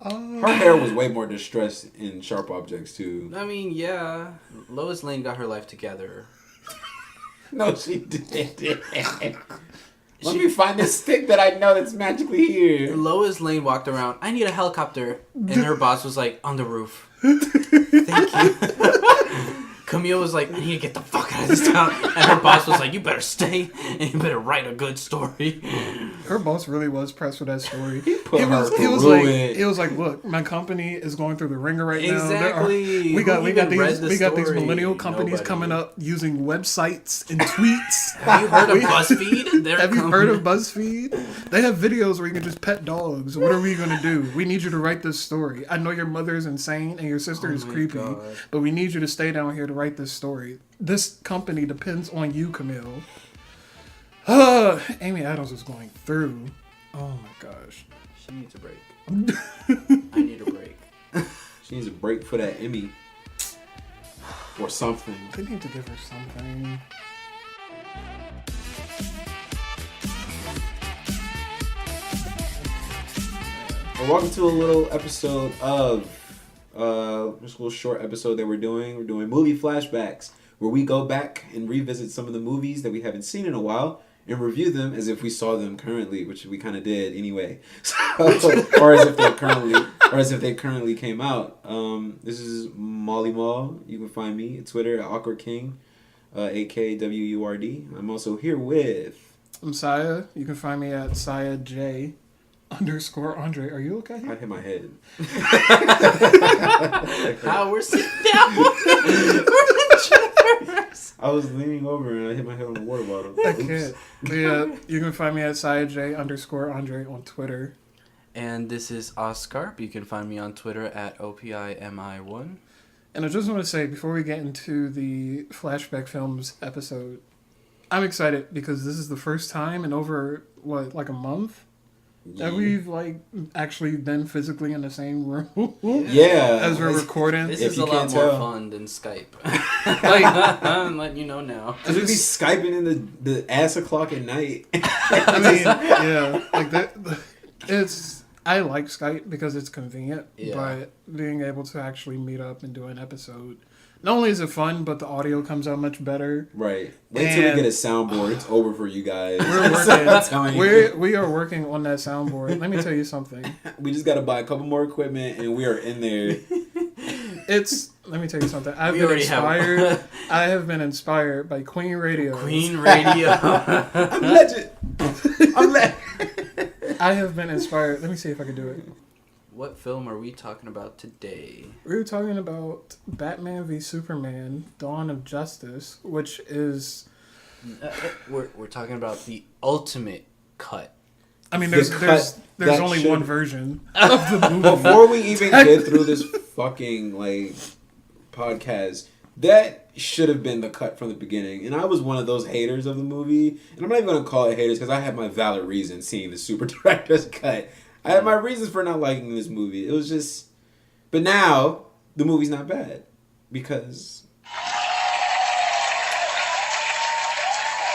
Her hair was way more distressed in Sharp Objects too. I mean, yeah. Lois Lane got her life together. No, she didn't. Let me find this stick that I know that's magically here. Lois Lane walked around, I need a helicopter. And her boss was like, on the roof. Thank you. Camille was like, I need to get the fuck out of this town. And her boss was like, you better stay and you better write a good story. Her boss really was pressed with that story. He was like, look, my company is going through the ringer right now. Exactly. We got these millennial companies coming up using websites and tweets. Have you heard of BuzzFeed? Have you heard of BuzzFeed? They have videos where you can just pet dogs. What are we gonna do? We need you to write this story. I know your mother is insane and your sister is creepy, but we need you to stay down here to write this story. This company depends on you, Camille. Amy Adams is going through. Oh my gosh. She needs a break. I need a break. She needs a break for that Emmy. Or something. They need to give her something. Well, welcome to a little episode of just a little short episode that we're doing. We're doing movie flashbacks, where we go back and revisit some of the movies that we haven't seen in a while and review them as if we saw them currently, which we kind of did anyway. or as if they currently came out. This is Molly Mall. You can find me at Twitter at Awkward King, AKWURD. I'm also here with. I'm Siah. You can find me at SiahJ_Andre. Are you okay? I hit my head. We're sitting down. We're in chairs. I was leaning over and I hit my head on the water bottle. I can't. But yeah, you can find me at SiahJ_Andre on Twitter. And this is Oscar. You can find me on Twitter at OPIMI1. And I just want to say, before we get into the Flashback Films episode, I'm excited because this is the first time in over, like a month? That we've actually been physically in the same room. Yeah. As we're recording. This is a lot more fun than Skype. I'm letting you know now. Because we'd be Skyping in the ass o'clock at night. I mean, yeah. Like that. I like Skype because it's convenient. Yeah. But being able to actually meet up and do an episode, not only is it fun, but the audio comes out much better. Right. Wait till we get a soundboard. It's over for you guys. We are working on that soundboard. Let me tell you something. We just got to buy a couple more equipment, and we are in there. Let me tell you something. I have been inspired by Queen Radio. Queen Radio. I'm legend. I have been inspired. Let me see if I can do it. What film are we talking about today? We're talking about Batman v Superman: Dawn of Justice, which is we're talking about the ultimate cut. I mean, there's only one version of the movie. Before we even get through this fucking podcast, that should have been the cut from the beginning. And I was one of those haters of the movie, and I'm not even gonna call it haters because I had my valid reasons seeing the super director's cut. I had my reasons for not liking this movie. It was just... But now, the movie's not bad. Because...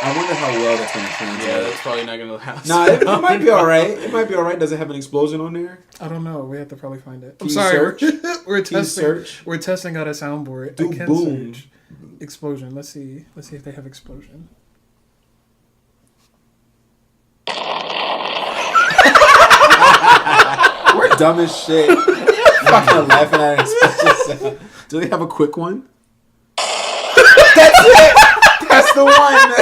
I wonder how well that's going to translate. Yeah, that's probably not going to last. Nah, it might be alright. It might be alright. Does it have an explosion on there? I don't know. We have to probably find it. I'm sorry. We're testing out a soundboard. Do boom. Search explosion. Let's see if they have explosion. We're dumb as shit. Fucking laughing at it. Do they have a quick one? That's it! That's the one!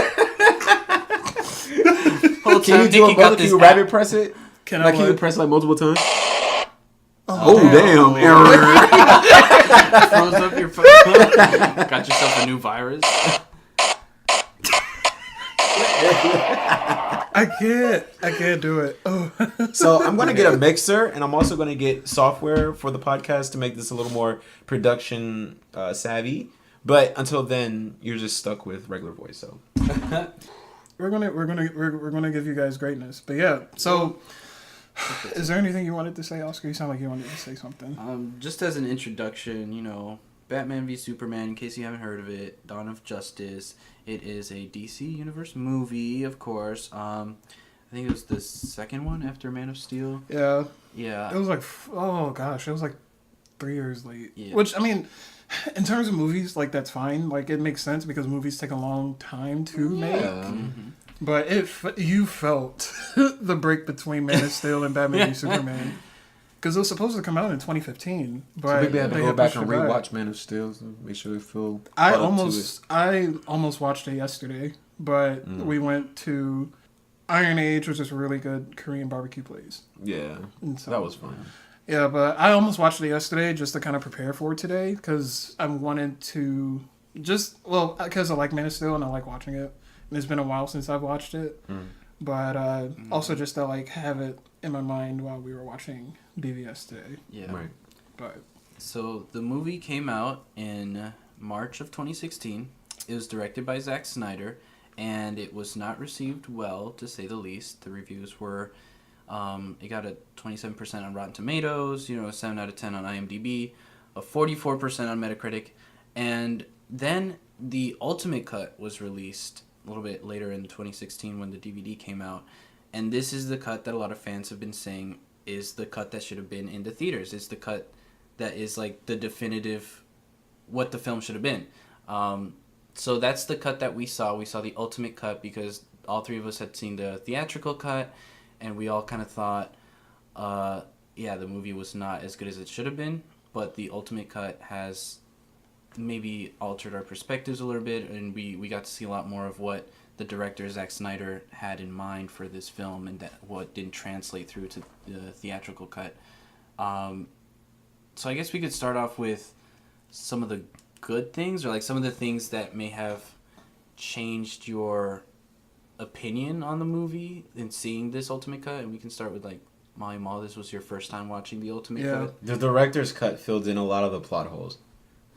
Can you do a buzzer? Can you rabbit press it? Can you press it multiple times? Oh damn. Froze up your phone. Got yourself a new virus. I can't do it. Oh. So I'm going to get a mixer, and I'm also going to get software for the podcast to make this a little more production savvy. But until then, you're just stuck with regular voice. So we're gonna give you guys greatness. But yeah, so is there anything you wanted to say, Oscar? You sound like you wanted to say something. Just as an introduction, Batman v Superman, in case you haven't heard of it, Dawn of Justice. It is a DC Universe movie, of course. I think it was the second one after Man of Steel. Yeah. Yeah. It was like, oh gosh, it was like 3 years late. Yeah. Which, I mean, in terms of movies, like, that's fine. Like, it makes sense because movies take a long time to make. Mm-hmm. But you felt the break between Man of Steel and Batman v Superman. Because it was supposed to come out in 2015. But So maybe I have to they go had back pushed and it back. rewatch Man of Steel to make sure it feel. I up to almost watched it yesterday, but we went to Iron Age, which is a really good Korean barbecue place. Yeah, And so, that was fun. Yeah, but I almost watched it yesterday just to kind of prepare for today because I wanted to because I like Man of Steel and I like watching it. And it's been a while since I've watched it, but also just to like have it in my mind while we were watching BVS today. Yeah. Right. But So the movie came out in March of 2016. It was directed by Zack Snyder, and it was not received well, to say the least. The reviews were, it got a 27% on Rotten Tomatoes, 7 out of 10 on IMDb, a 44% on Metacritic, and then the Ultimate Cut was released a little bit later in 2016 when the DVD came out, and this is the cut that a lot of fans have been saying is the cut that should have been in the theaters. It's the cut that is like the definitive what the film should have been. So that's the cut that we saw. We saw the Ultimate Cut because all three of us had seen the theatrical cut, and we all kind of thought, the movie was not as good as it should have been, but the Ultimate Cut has maybe altered our perspectives a little bit, and we got to see a lot more of what the director Zack Snyder had in mind for this film, and that what didn't translate through to the theatrical cut. So I guess we could start off with some of the good things, or like some of the things that may have changed your opinion on the movie in seeing this Ultimate Cut, and we can start with like Molly Mall. This was your first time watching the Ultimate Cut. The director's cut filled in a lot of the plot holes.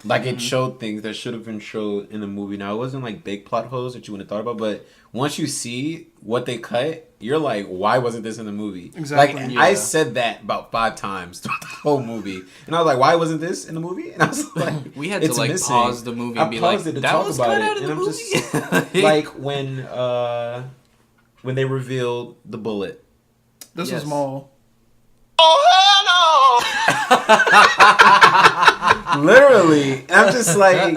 Like, it showed things that should have been showed in the movie. Now, it wasn't, like, big plot holes that you wouldn't have thought about, but once you see what they cut, you're like, why wasn't this in the movie? Exactly. Like, Yeah. I said that about 5 times throughout the whole movie. And I was like, why wasn't this in the movie? And I was like, We had to it's like missing. pause the movie and I be like, paused it to that talk was about cut it. out of And the I'm movie. just, like, when they revealed the bullet. this Yes. was Maul. Literally. And I'm just like,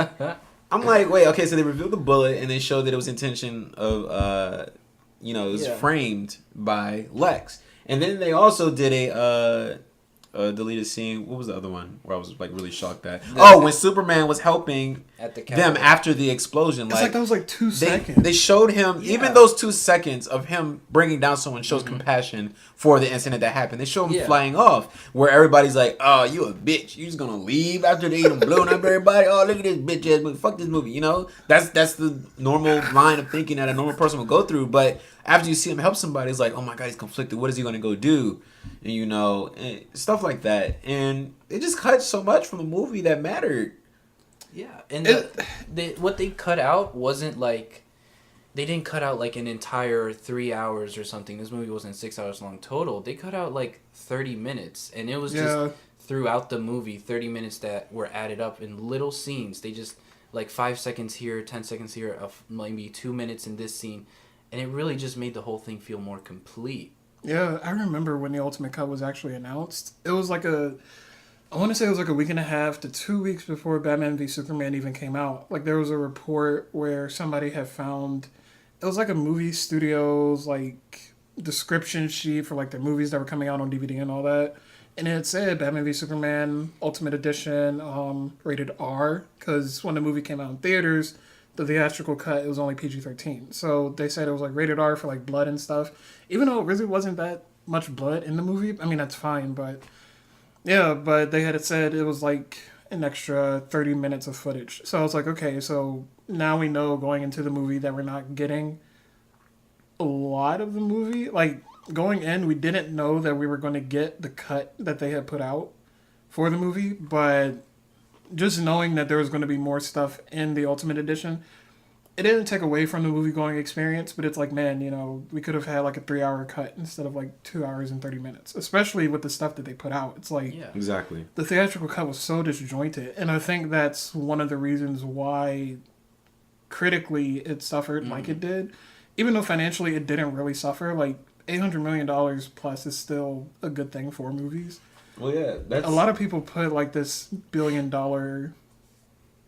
wait, okay, so they revealed the bullet and they showed that it was intention of, it was framed by Lex. And then they also did a deleted scene. What was the other one where I was like really shocked at? When Superman was helping At the them after the explosion. It's like that was like 2 They, seconds. they showed him, even those 2 seconds of him bringing down someone shows compassion for the incident that happened. They show him flying off, where everybody's like, oh, you a bitch. You just gonna leave after they done blown up everybody? Oh, look at this bitch ass movie. Fuck this movie. That's the normal line of thinking that a normal person will go through. But after you see him help somebody, it's like, oh my God, he's conflicted. What is he gonna go do? And, and stuff like that. And it just cut so much from the movie that mattered. Yeah, and what they cut out wasn't like, they didn't cut out like an entire 3 hours or something. This movie wasn't 6 hours long total. They cut out like 30 minutes, and it was just throughout the movie 30 minutes that were added up in little scenes. They just like 5 seconds here, 10 seconds here, of maybe 2 minutes in this scene, and it really just made the whole thing feel more complete. Yeah, I remember when the Ultimate Cut was actually announced. It was like I want to say it was like a week and a half to 2 weeks before Batman v Superman even came out. Like, there was a report where somebody had found, it was like a movie studio's like description sheet for like their movies that were coming out on DVD and all that. And it said Batman v Superman Ultimate Edition, rated R, because when the movie came out in theaters, the theatrical cut, it was only PG-13. So they said it was like rated R for like blood and stuff. Even though it really wasn't that much blood in the movie. I mean, that's fine, but yeah, but they had said it was like an extra 30 minutes of footage. So I was like, okay, so now we know going into the movie that we're not getting a lot of the movie. Like, going in, we didn't know that we were going to get the cut that they had put out for the movie, but just knowing that there was going to be more stuff in the Ultimate Edition, it didn't take away from the movie-going experience, but it's like, man, we could have had like a 3-hour cut instead of like 2 hours and 30 minutes, especially with the stuff that they put out. It's like, Exactly. the theatrical cut was so disjointed, and I think that's one of the reasons why critically it suffered like it did. Even though financially it didn't really suffer, like, $800 million plus is still a good thing for movies. Well, yeah, that's a lot of people put like this $1 billion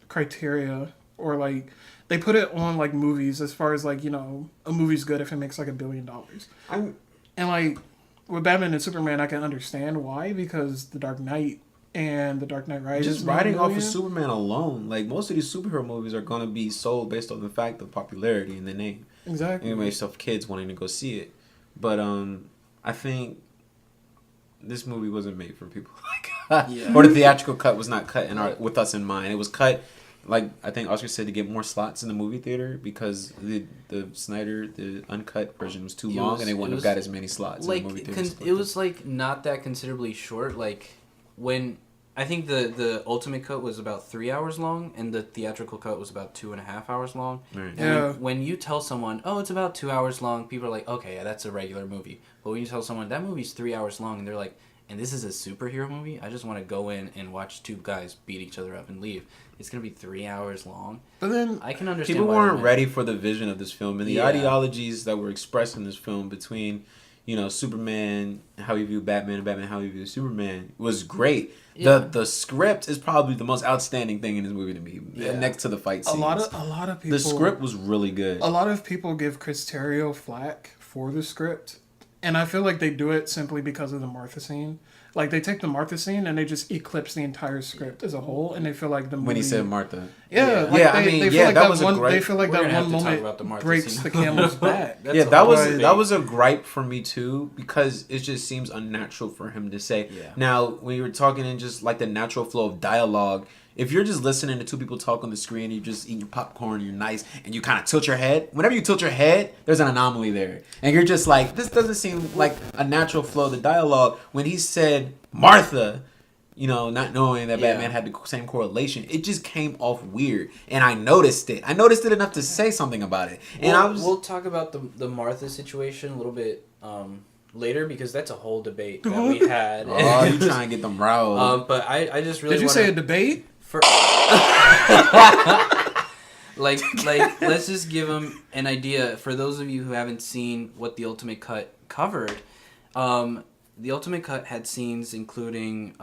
criteria, or like they put it on like movies as far as like, you know, a movie's good if it makes like $1 billion. And like with Batman and Superman, I can understand why, because The Dark Knight and The Dark Knight Rises, just riding off of Superman alone. Like most of these superhero movies are gonna be sold based on the fact of popularity and the name. Exactly. Anyway, stuff kids wanting to go see it, but I think this movie wasn't made for people like or the theatrical cut was not cut with us in mind. It was cut, like I think Oscar said, to get more slots in the movie theater because the Snyder, the uncut version was too long and they wouldn't have got as many slots like, in the movie theater. It was like not that considerably short. Like when I think the ultimate cut was about 3 hours long and the theatrical cut was about 2.5 hours long. Right. And when you tell someone, oh, it's about 2 hours long, people are like, okay, yeah, that's a regular movie. But when you tell someone that movie's 3 hours long and they're like, and this is a superhero movie, I just want to go in and watch two guys beat each other up and leave. It's gonna be 3 hours long. But then I can understand people why weren't ready for the vision of this film and the Yeah. ideologies that were expressed in this film between, you know, Superman, how he viewed Batman, and Batman, how he viewed Superman was great. Yeah. The script is probably the most outstanding thing in this movie to me, next to the fight scenes. a lot of people. The script was really good. A lot of people give Chris Terrio flack for the script, and I feel like they do it simply because of the Martha scene. Like they take the Martha scene and they just eclipse the entire script as a whole, and they feel like the movie. When he said Martha, yeah, yeah, I mean, they feel yeah, like that was a great. They feel like We're that gonna one have to talk about the moment Martha breaks scene. the camel's back. That was a gripe for me too, because it just seems unnatural for him to say. Yeah. Now, when you were talking in just like the natural flow of dialogue, if you're just listening to two people talk on the screen, you're just eating your popcorn, you're nice, and you kind of tilt your head. Whenever you tilt your head, there's an anomaly there, and you're just like, this doesn't seem like a natural flow of the dialogue. When he said Martha, you know, not knowing that Batman had the same correlation, it just came off weird, and I noticed it. I noticed it enough to say something about it. And we'll talk about the Martha situation a little bit later, because that's a whole debate that we had. Oh, you trying to get them riled. But I just really Did you say a debate? like let's just give them an idea for those of you who haven't seen what the Ultimate Cut covered. The Ultimate Cut had scenes including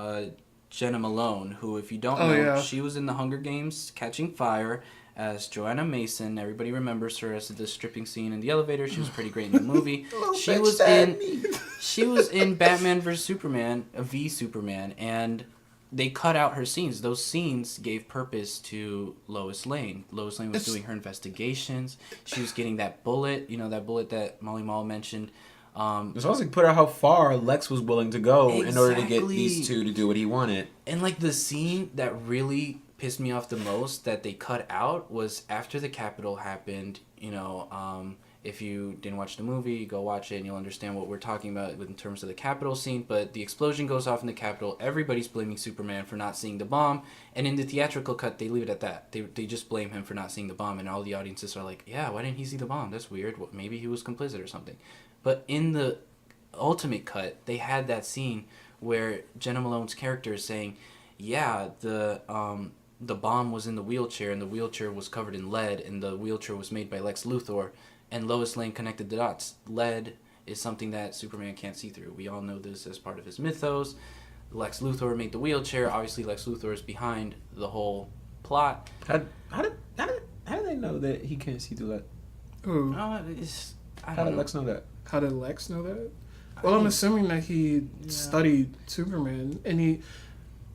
Jenna Malone, who, if you don't know, she was in the Hunger Games Catching Fire as Joanna Mason. Everybody remembers her as the stripping scene in the elevator. She was pretty great in the movie. She was in Batman vs Superman, v Superman, and they cut out her scenes. Those scenes gave purpose to Lois Lane. Lois Lane was doing her investigations. She was getting that bullet, that bullet that Molly Mall mentioned. It's also put out how far Lex was willing to go in order to get these two to do what he wanted. And like the scene that really pissed me off the most that they cut out was after the Capitol happened. If you didn't watch the movie, go watch it and you'll understand what we're talking about in terms of the Capitol scene. But the explosion goes off in the Capitol. Everybody's blaming Superman for not seeing the bomb. And in the theatrical cut, they leave it at that. They just blame him for not seeing the bomb. And all the audiences are like, yeah, why didn't he see the bomb? That's weird. Well, maybe he was complicit or something. But in the Ultimate Cut, they had that scene where Jenna Malone's character is saying, yeah, the bomb was in the wheelchair, and the wheelchair was covered in lead, and the wheelchair was made by Lex Luthor. And Lois Lane connected the dots. Lead is something that Superman can't see through. We all know this as part of his mythos. Lex Luthor made the wheelchair. Obviously, Lex Luthor is behind the whole plot. How did they know that he can't see through that? Ooh. How did Lex know that? How did Lex know that? Well, I'm assuming that he studied Superman, and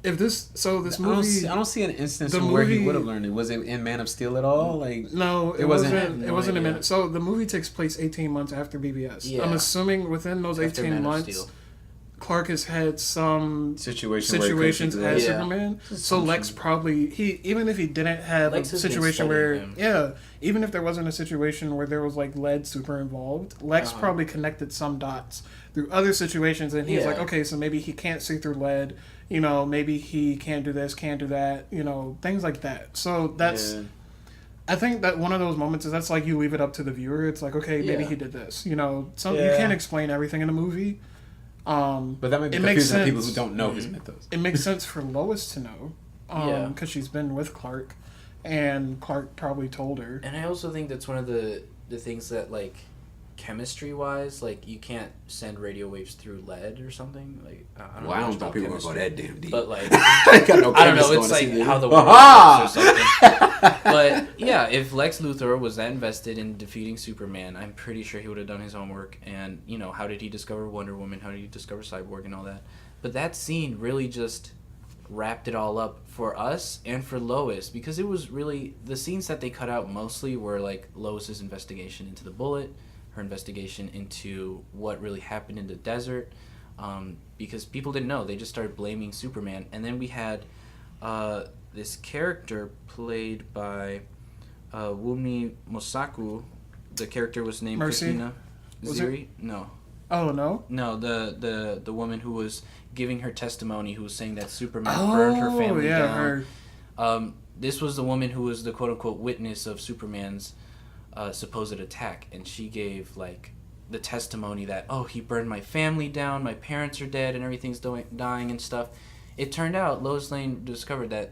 this movie. I don't see an instance where he would have learned it. Was it in Man of Steel at all? No, it wasn't. It wasn't a minute. So the movie takes place 18 months after BBS. Yeah. I'm assuming within those 18 months, Clark has had some situations as Superman. So Lex probably even if he didn't have a situation where even if there wasn't a situation where there was lead super involved, Lex probably connected some dots through other situations, and he's like, okay, so maybe he can't see through lead. Maybe he can't do this, can't do that. Things like that. So that's. Yeah. I think that one of those moments is that's you leave it up to the viewer. It's okay, maybe he did this. You can't explain everything in a movie. But that might be confusing to people who don't know his mythos. It makes sense for Lois to know, because she's been with Clark, and Clark probably told her. And I also think that's one of the things that chemistry wise, like you can't send radio waves through lead or something. Like I don't know. Well, I don't much think people chemistry, go that damn deep. But like I got no I don't know. chemist It's going to like see how this. the world works or something. But yeah, if Lex Luthor was that invested in defeating Superman, I'm pretty sure he would have done his homework. And you know, how did he discover Wonder Woman? How did he discover Cyborg and all that? But that scene really just wrapped it all up for us and for Lois, because it was really the scenes that they cut out mostly were like Lois's investigation into the bullet, her investigation into what really happened in the desert, because people didn't know. They just started blaming Superman. And then we had this character played by Wumi Mosaku. The character was named Mercy? Christina Was Ziri. No, Oh no. the woman who was giving her testimony, who was saying that Superman burned her family down. Her. This was the woman who was the quote-unquote witness of Superman's supposed attack, and she gave like the testimony that, oh, he burned my family down, my parents are dead, and everything's dying and stuff. It turned out Lois Lane discovered that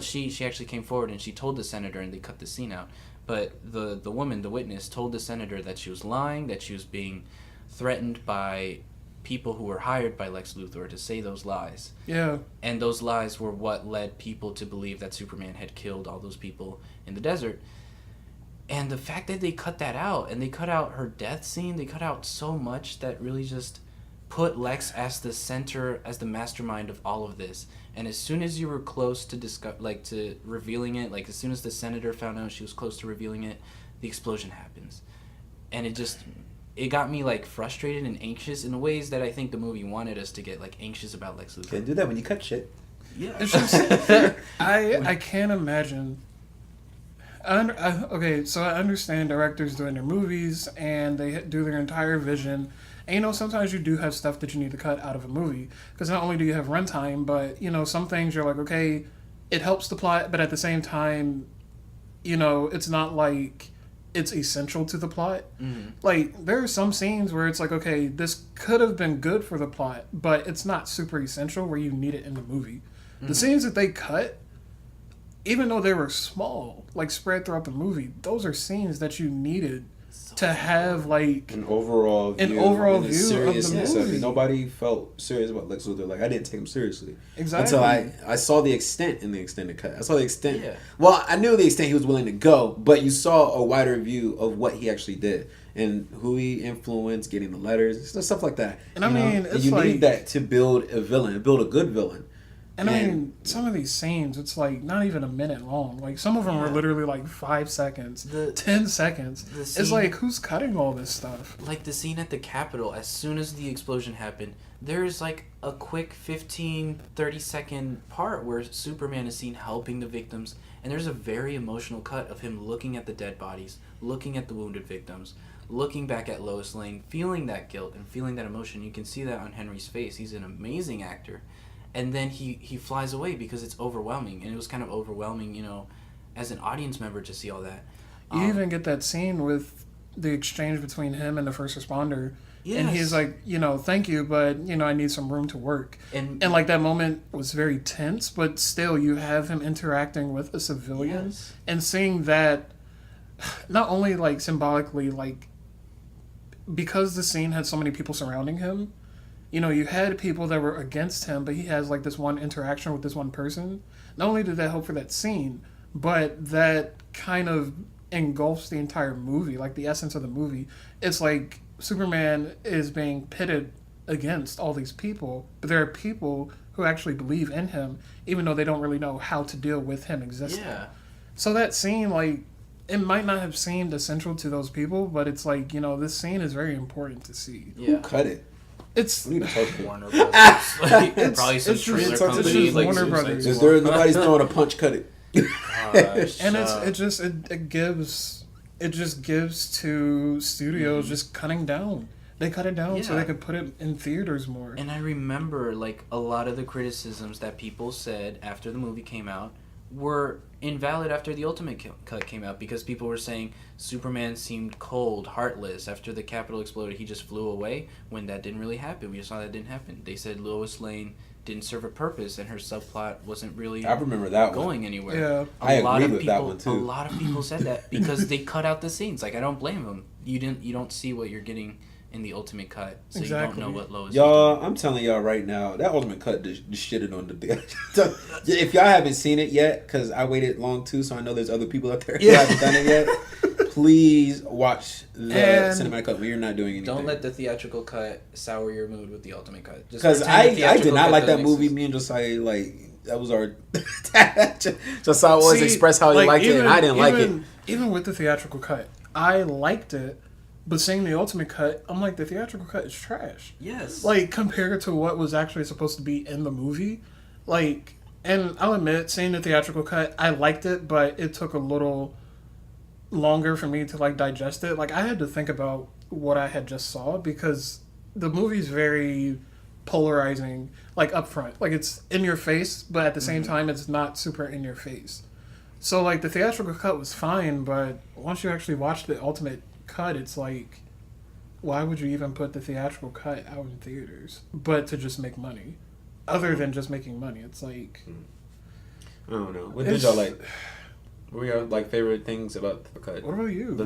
she actually came forward and she told the senator, and they cut the scene out. But the woman, the witness, told the senator that she was lying, that she was being threatened by people who were hired by Lex Luthor to say those lies. Yeah. And those lies were what led people to believe that Superman had killed all those people in the desert. And the fact that they cut that out, and they cut out her death scene, they cut out so much that really just put Lex as the center, as the mastermind of all of this. And as soon as you were close to to revealing it, like as soon as the senator found out she was close to revealing it, the explosion happens. And it got me like frustrated and anxious in ways that I think the movie wanted us to get like anxious about Lex Luthor. Can't do that when you cut shit. Yeah. It's just I can't imagine. Okay, so I understand directors doing their movies and they do their entire vision. And, you know, sometimes you do have stuff that you need to cut out of a movie. Because not only do you have runtime, but, you know, some things you're like, okay, it helps the plot, but at the same time, you know, it's not like it's essential to the plot. Mm-hmm. Like, there are some scenes where it's like, okay, this could have been good for the plot, but it's not super essential where you need it in the movie. Mm-hmm. The scenes that they cut, even though they were small, like spread throughout the movie, those are scenes that you needed to have like an overall view, view of the movie. Nobody felt serious about Lex Luthor. Like, I didn't take him seriously Exactly. until I saw the extent in the extended cut. I saw the extent. Yeah. Well, I knew the extent he was willing to go, but you saw a wider view of what he actually did and who he influenced, getting the letters, stuff like that. And I mean, it's you like, need that to build a villain, build a good villain. And I mean, some of these scenes, it's like not even a minute long. Like some of them are literally like 5 seconds, 10 seconds. It's like, who's cutting all this stuff? Like the scene at the Capitol, as soon as the explosion happened, there's like a quick 15, 30-second part where Superman is seen helping the victims. And there's a very emotional cut of him looking at the dead bodies, looking at the wounded victims, looking back at Lois Lane, feeling that guilt and feeling that emotion. You can see that on Henry's face. He's an amazing actor. And then he flies away because it's overwhelming. And it was kind of overwhelming, you know, as an audience member to see all that. You even get that scene with the exchange between him and the first responder. Yes. And he's like, you know, thank you, but, you know, I need some room to work. And like, that moment was very tense, but still, you have him interacting with a civilian. Yes. And seeing that, not only, like, symbolically, like, because the scene had so many people surrounding him, you know, you had people that were against him, but he has, like, this one interaction with this one person. Not only did that help for that scene, but that kind of engulfs the entire movie, like, the essence of the movie. It's like Superman is being pitted against all these people, but there are people who actually believe in him, even though they don't really know how to deal with him existing. Yeah. So that scene, like, it might not have seemed essential to those people, but it's like, you know, this scene is very important to see. Yeah. Who cut it? It's We need to talk to Warner Brothers. Like, probably some it's just- trailer it's company. just like, Warner Suicide Brothers. Is Squad. there nobody's throwing a punch? Cut it. Gosh, and it just gives to studios just cutting down. They cut it down so Yeah. they could put it in theaters more. And I remember, like, a lot of the criticisms that people said after the movie came out were invalid after the Ultimate Cut came out, because people were saying Superman seemed cold, heartless. After the Capitol exploded, he just flew away, when that didn't really happen. We saw that didn't happen. They said Lois Lane didn't serve a purpose, and her subplot wasn't really I remember that going anywhere. Yeah. I agree with that one, too. A lot of people said that because they cut out the scenes. Like, I don't blame them. You don't see what you're getting in the ultimate cut, so Exactly. you don't know what Lois. Y'all, I'm telling y'all right now, that ultimate cut just shitted on the. If y'all haven't seen it yet, because I waited long too, so I know there's other people out there who haven't done it yet. Please watch the cinematic cut. We're not doing anything. Don't let the theatrical cut sour your mood with the ultimate cut. Because I did not like that movie. Me and Josiah, like, that was our. Josiah always expressed how he liked it, and I didn't like it. Even with the theatrical cut, I liked it. But seeing the ultimate cut, I'm like, the theatrical cut is trash. Yes. Like, compared to what was actually supposed to be in the movie. Like, and I'll admit, seeing the theatrical cut, I liked it, but it took a little longer for me to, like, digest it. Like, I had to think about what I had just saw, because the movie's very polarizing, like, up front. Like, it's in your face, but at the same time, it's not super in your face. So, like, the theatrical cut was fine, but once you actually watch the ultimate cut, it's like, why would you even put the theatrical cut out in theaters but to just make money? Other than just making money, it's like, I don't know. What did y'all like? What were your like favorite things about the cut? what about you? The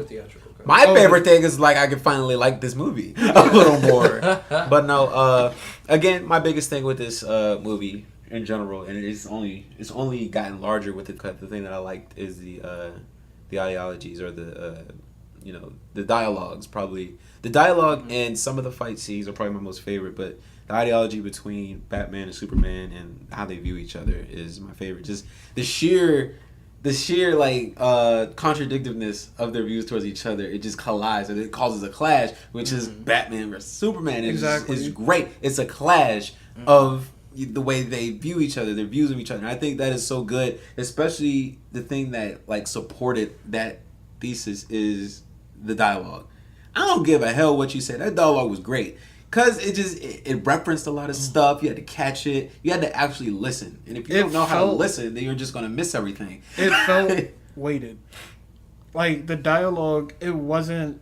theatrical cut. My favorite thing is like I could finally like this movie a little more. But no, again, my biggest thing with this movie in general, and it's only gotten larger with the cut. The thing that I liked is the ideologies, or the the dialogues. Probably the dialogue and some of the fight scenes are probably my most favorite, but the ideology between Batman and Superman and how they view each other is my favorite. Just the sheer like contradictiveness of their views towards each other, it just collides and it causes a clash, which is Batman versus Superman. It's great. It's a clash of the way they view each other, their views of each other. And I think that is so good, especially the thing that like supported that thesis is the dialogue. I don't give a hell what you said. That dialogue was great. Because it referenced a lot of stuff. You had to catch it. You had to actually listen. And if you don't know how to listen, then you're just going to miss everything. It felt weighted. Like, the dialogue, it wasn't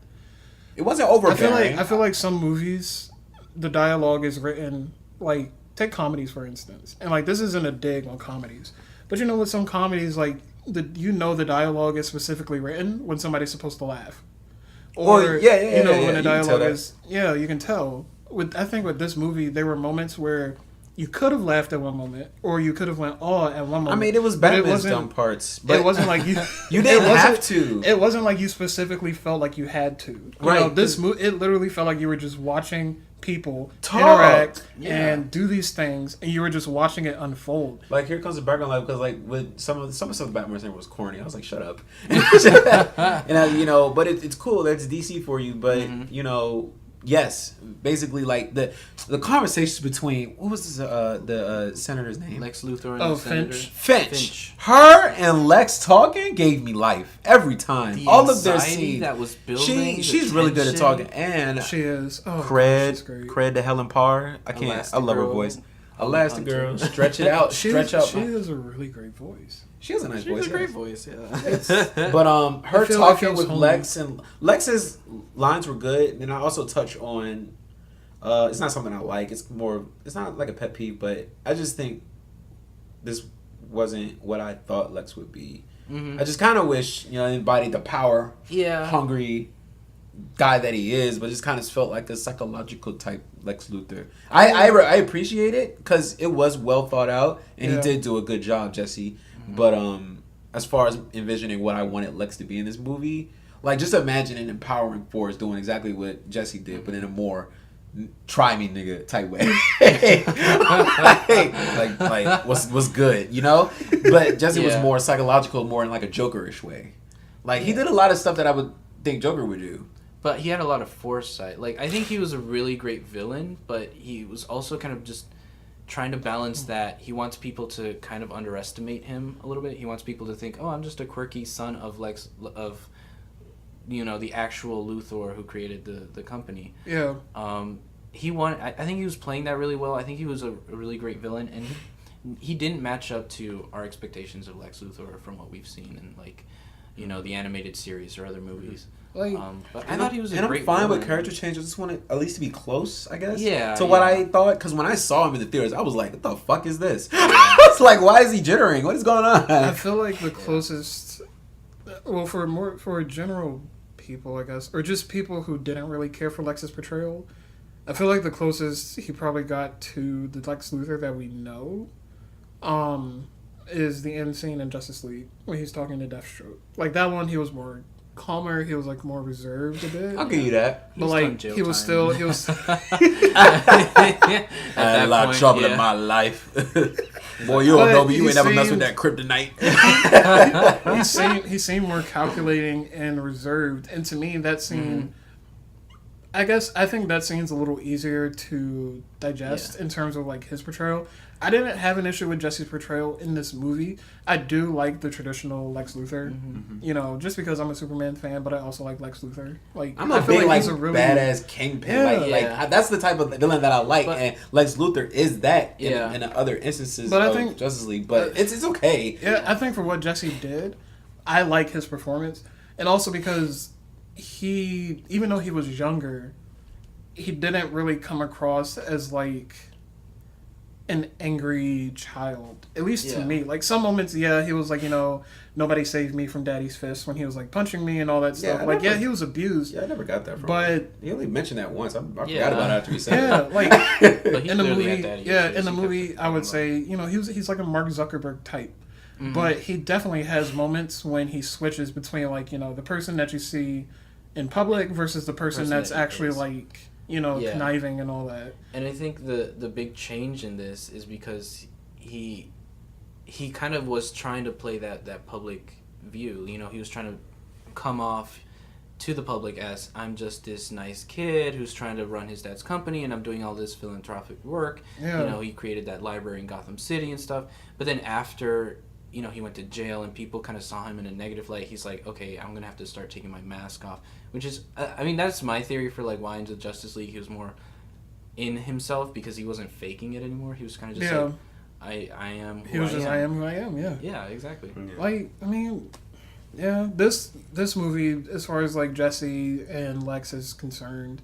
overbearing. I feel like some movies, the dialogue is written, like, take comedies, for instance. And, like, this isn't a dig on comedies. But you know, with some comedies, like, the dialogue is specifically written when somebody's supposed to laugh. Or, when the dialogue is... Yeah, you can tell. I think with this movie, there were moments where you could have laughed at one moment, or you could have went, oh, at one moment. I mean, it was Batman's dumb parts. But it wasn't like you... You didn't have to. It wasn't like you specifically felt like you had to. Right. This movie, it literally felt like you were just watching people interact and do these things, and you were just watching it unfold. Like, here comes the background life, because like with some of the stuff Batman was saying was corny. I was like, shut up. And but it's cool. That's DC for you. But yes, basically, like the conversations between, what was the senator's name? Lex Luthor and the senator. Finch. Her and Lex talking gave me life every time. All of their scenes that was building. She's really good at talking, and she is. Oh, cred to Helen Parr. I love her voice. Elastigirl, stretch it out, She has a really great voice. She has a nice voice. She has a great voice, yeah. But her talking with home. Lex, and Lex's lines were good. And I also touch on, it's not something I like. It's not like a pet peeve, but I just think this wasn't what I thought Lex would be. I just kind of wish, it embodied the power, hungry guy that he is, but just kind of felt like a psychological type Lex Luthor. I appreciate it because it was well thought out, and he did do a good job, Jesse. But as far as envisioning what I wanted Lex to be in this movie, like, just imagine an empowering force doing exactly what Jesse did, but in a more try me nigga type way. like what's good, But Jesse was more psychological, more in like a Joker-ish way. Like, he did a lot of stuff that I would think Joker would do. But he had a lot of foresight. Like, I think he was a really great villain, but he was also kind of just trying to balance that. He wants people to kind of underestimate him a little bit. He wants people to think, oh, I'm just a quirky son of the actual Luthor who created the company. Yeah. I think he was playing that really well. I think he was a really great villain, and he didn't match up to our expectations of Lex Luthor from what we've seen in, like, the animated series or other movies. Like, but I thought he was a great I'm fine villain. with character change. I just want it at least to be close, I guess. Yeah. To what I thought, because when I saw him in the theaters, I was like, "What the fuck is this?" I was like, "Why is he jittering? What is going on?" I feel like the closest, well, for general people, I guess, or just people who didn't really care for Lex's portrayal, I feel like the closest he probably got to the Lex Luthor that we know, is the end scene in Justice League when he's talking to Deathstroke. Like that one, he was more calmer. He was like more reserved a bit. I'll give you that. But like he was still he was. I had a lot of trouble in my life. Boy, you don't know, but you ain't never messed with that kryptonite. he seemed more calculating and reserved, and to me that scene. I think that scene's a little easier to digest in terms of like his portrayal. I didn't have an issue with Jesse's portrayal in this movie. I do like the traditional Lex Luthor, you know, just because I'm a Superman fan, but I also like Lex Luthor. Like I'm a big like badass kingpin. Like that's the type of villain that I like, and Lex Luthor is that in other instances of Justice League. But it's okay. Yeah, I think for what Jesse did, I like his performance, and also because he, even though he was younger, he didn't really come across as like an angry child, at least to me. Like some moments, he was like, you know, nobody saved me from Daddy's fist when he was like punching me and all that stuff. Like, he was abused. Yeah, I never got that from him. But he only mentioned that once. I forgot about it after he said it. Like but in the movie, I would say, you know, he's like a Mark Zuckerberg type. But he definitely has moments when he switches between like, you know, the person that you see in public versus the person that's actually like, you know, conniving and all that. And I think the big change in this is because he kind of was trying to play that public view. You know, he was trying to come off to the public as, I'm just this nice kid who's trying to run his dad's company and I'm doing all this philanthropic work. Yeah. You know, he created that library in Gotham City and stuff. But then after, you know, he went to jail and people kind of saw him in a negative light, he's like, okay, I'm going to have to start taking my mask off. Which is, I mean, that's my theory for, like, why into Justice League he was more in himself because he wasn't faking it anymore. He was kind of just like, I am who I am who I am, yeah. Yeah, exactly. Yeah. Like, I mean, yeah, this movie, as far as, like, Jesse and Lex is concerned,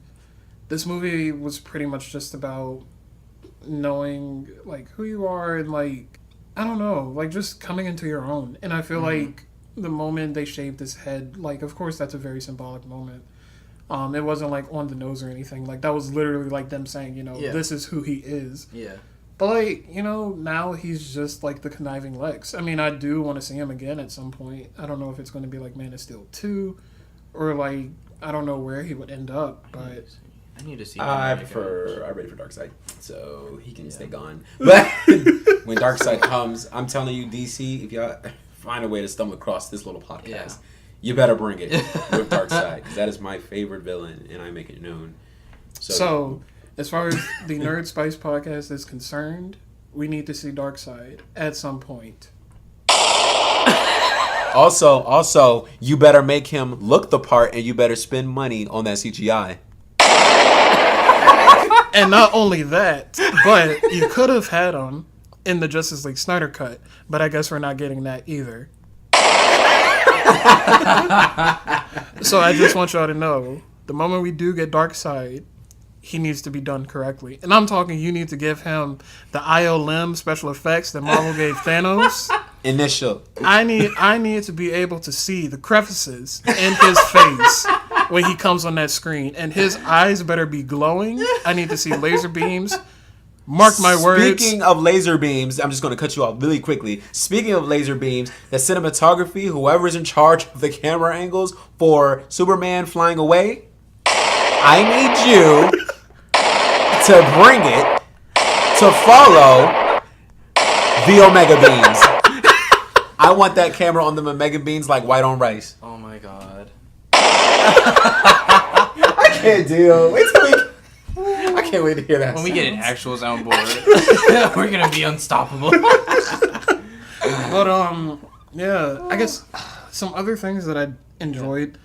this movie was pretty much just about knowing, like, who you are and, like, I don't know, like, just coming into your own. And I feel like the moment they shaved his head, like, of course that's a very symbolic moment. It wasn't, like, on the nose or anything. Like, that was literally, like, them saying, you know, this is who he is. Yeah. But, like, you know, now he's just, like, the conniving Lex. I mean, I do want to see him again at some point. I don't know if it's going to be, like, Man of Steel 2 or, like, I don't know where he would end up, but... I need to see. I'm ready for Darkseid, so he can stay gone. But when Darkseid comes, I'm telling you, DC, if y'all find a way to stumble across this little podcast, you better bring it with Darkseid, because that is my favorite villain, and I make it known. So as far as the NerdSpice podcast is concerned, we need to see Darkseid at some point. Also, you better make him look the part, and you better spend money on that CGI. And not only that, but you could have had him in the Justice League Snyder Cut, but I guess we're not getting that either. So I just want y'all to know, the moment we do get Darkseid, he needs to be done correctly. And I'm talking, you need to give him the ILM special effects that Marvel gave Thanos. Initial. I need to be able to see the crevices in his face when he comes on that screen, and his eyes better be glowing. I need to see laser beams. Mark my words. Speaking of laser beams, I'm just going to cut you off really quickly. Speaking of laser beams, the cinematography, whoever's in charge of the camera angles for Superman flying away, I need you to bring it to follow the Omega beams. I want that camera on the Omega beams like white on rice. Oh my god. I can't deal. Wait till I can't wait to hear that. When we get an actual soundboard, we're gonna be unstoppable. But yeah, I guess some other things that I enjoyed.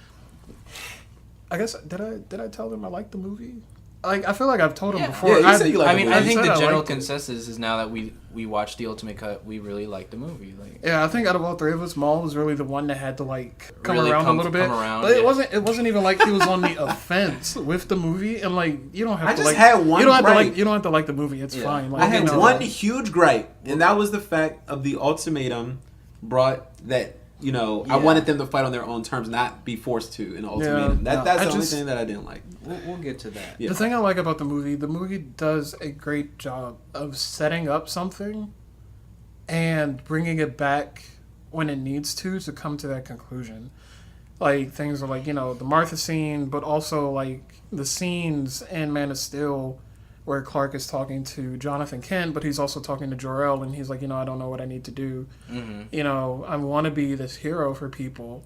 I guess did I tell them I liked the movie? like I feel like I've told him before. Yeah, you said you like the movie. I think the general liked it. consensus is now that we watched the Ultimate Cut, we really like the movie. Like, Yeah, I think out of all three of us, Maul was really the one that had to like come Really around come- a little bit. come around, But yeah. it wasn't even like he was on the offense with the movie, and like you don't have I to just like had one you don't have to gripe. like you don't have to like the movie. It's Yeah. fine. Like, I had you know, one huge gripe, and that was the fact of the ultimatum brought that, you know, I Yeah. wanted them to fight on their own terms, not be forced to in the ultimatum. no, That's I the only just- thing that I didn't like. we'll get to that. Yeah. The thing I like about the movie does a great job of setting up something and bringing it back when it needs to come to that conclusion. Like, things are like, you know, the Martha scene, but also, like, the scenes in Man of Steel where Clark is talking to Jonathan Kent, but he's also talking to Jor-El, and he's like, you know, I don't know what I need to do. Mm-hmm. You know, I want to be this hero for people.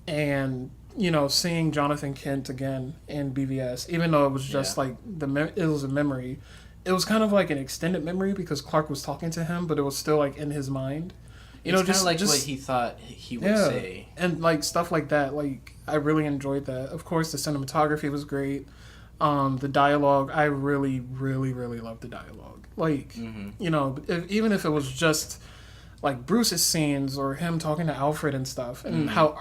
And, you know, seeing Jonathan Kent again in BVS, even though it was just like it was a memory, it was kind of like an extended memory because Clark was talking to him, but it was still like in his mind. You know, It's kind of like what he thought he would say. and like stuff like that. Like I really enjoyed that. Of course, the cinematography was great. The dialogue, I really, really, really loved the dialogue. Like, you know, even if it was just like Bruce's scenes or him talking to Alfred and stuff, and how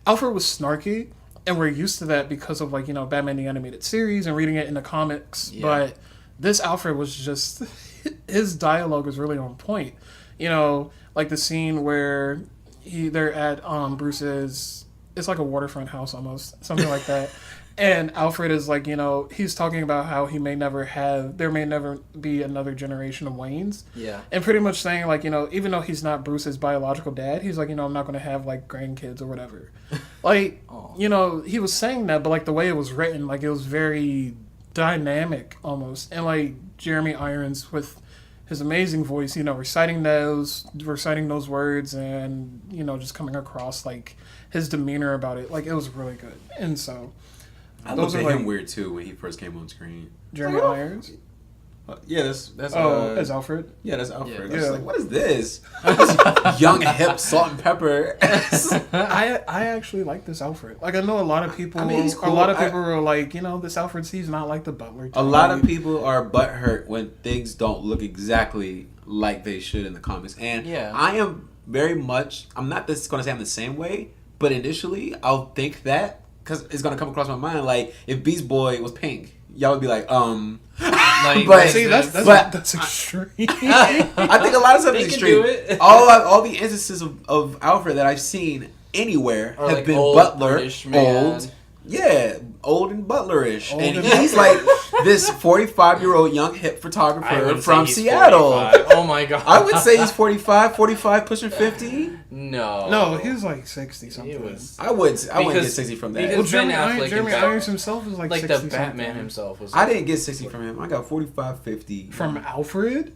Alfred was snarky, and we're used to that because of like, you know, Batman the Animated Series and reading it in the comics. Yeah. But this Alfred was just his dialogue was really on point. You know, like the scene where they're at Bruce's, it's like a waterfront house almost, something like that. And Alfred is like, you know, he's talking about how there may never be another generation of Waynes. Yeah. And pretty much saying, like, you know, even though he's not Bruce's biological dad, he's like, you know, I'm not going to have, like, grandkids or whatever. Like, you know, he was saying that, but, like, the way it was written, like, it was very dynamic almost. And, like, Jeremy Irons with his amazing voice, you know, reciting those words and, you know, just coming across, like, his demeanor about it. Like, it was really good. And so... I Those looked are at him like- weird too when he first came on screen. Jeremy Irons? Yeah, that's as Alfred? yeah, that's Alfred. Yeah. I was like, what is this? Young, hip, salt and pepper. I actually like this Alfred. Like, I know a lot of people. I mean, he's cool. A lot of people are like, you know, this Alfred, he's not like the Butler. A lot of people are butthurt when things don't look exactly like they should in the comics, and Yeah. I am very much. I'm not just going to say I'm the same way, but initially I'll think that because it's going to come across my mind like if Beast Boy was pink, y'all would be like, Like, But- See, that's But- extreme. I think a lot of stuff They is can extreme. do it. All the instances of Alfred that I've seen anywhere Or have like been old Butler, British man. old, yeah, old and Butlerish, Old and and he's like this 45-year-old young hip I photographer would say from he's Seattle. 45. Oh my god. I would say he's 45 pushing 50. no. No, he was like 60 He something. was I wouldn't get Because- 60 from that. because- Well, Ben Affleck Jeremy and Irons himself is like like 60 the Batman something. himself was. I didn't get 60 from him. I got 45, 50. From Alfred?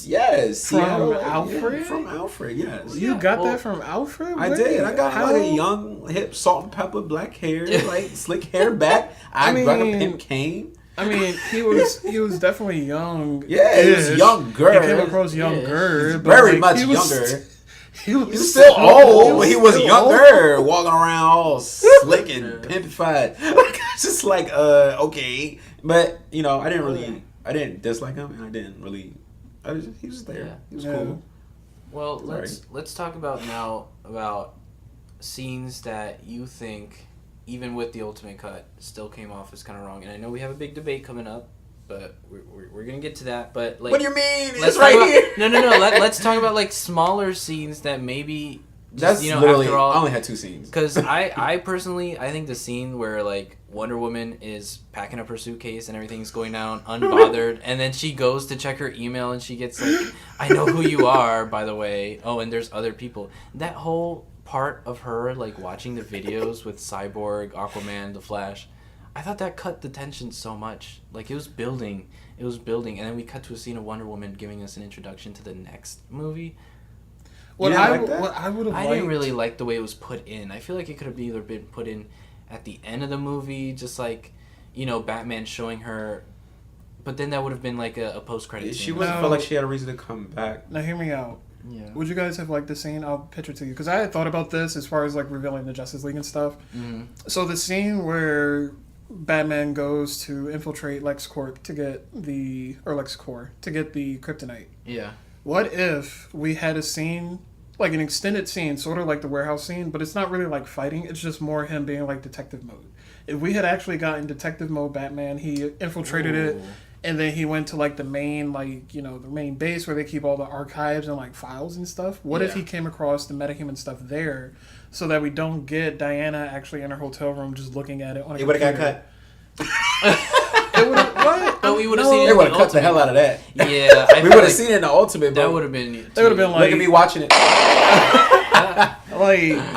Yes. From Seattle, Alfred? Yeah, from Alfred, yes. You got well, that from Alfred? I Wait, did. I got how? like a young, hip, salt and pepper, black hair, like slick hair back. I mean, got a pimp cane. I mean, he was definitely young. Yeah, he was younger. He came across younger. He's but, very like, much he was- younger. He was, He was still old, but he was still younger, old. walking around all slick and pimpified. It's just like, okay, but you know, I didn't dislike him, and I didn't really. He was there. Yeah. He was Yeah. cool. Well, Sorry. let's talk about now about scenes that you think, even with the Ultimate Cut, still came off as kind of wrong. And I know we have a big debate coming up, but we're gonna get to that. But like, What do you mean? let's It's right talk here. about, no. Let's talk about like smaller scenes that maybe. Just, That's you know, literally. after all, I only had 2 scenes. because I personally, I think the scene where, like, Wonder Woman is packing up her suitcase and everything's going down unbothered, and then she goes to check her email and she gets, like, I know who you are, by the way. Oh, and there's other people. That whole part of her, like, watching the videos with Cyborg, Aquaman, The Flash, I thought that cut the tension so much. Like, it was building, and then we cut to a scene of Wonder Woman giving us an introduction to the next movie. What You I didn't like that? what I would have I liked. didn't really like the way it was put in. I feel like it could have either been put in at the end of the movie, just like, you know, Batman showing her, but then that would have been like a post-credit She scene. wouldn't No. feel like she had a reason to come back. Now hear me out. Yeah. Would you guys have liked the scene? I'll pitch it to you because I had thought about this as far as like revealing the Justice League and stuff. Mm-hmm. So the scene where Batman goes to infiltrate LexCorp to get the kryptonite. Yeah. What if we had a scene, like an extended scene, sort of like the warehouse scene, but it's not really like fighting, it's just more him being like detective mode. If we had actually gotten detective mode Batman, he infiltrated it, and then he went to like the main, like, you know, the main base where they keep all the archives and like files and stuff. What if he came across the metahuman stuff there, so that we don't get Diana actually in her hotel room just looking at it on a It would have got computer? cut. It would have what? But we would have No. seen it. They in would the have cut the Ultimate. hell out of that. Yeah, I We feel would have like seen it in the ultimate. that Bro. would have been. They would have been like, Look at me watching it. like.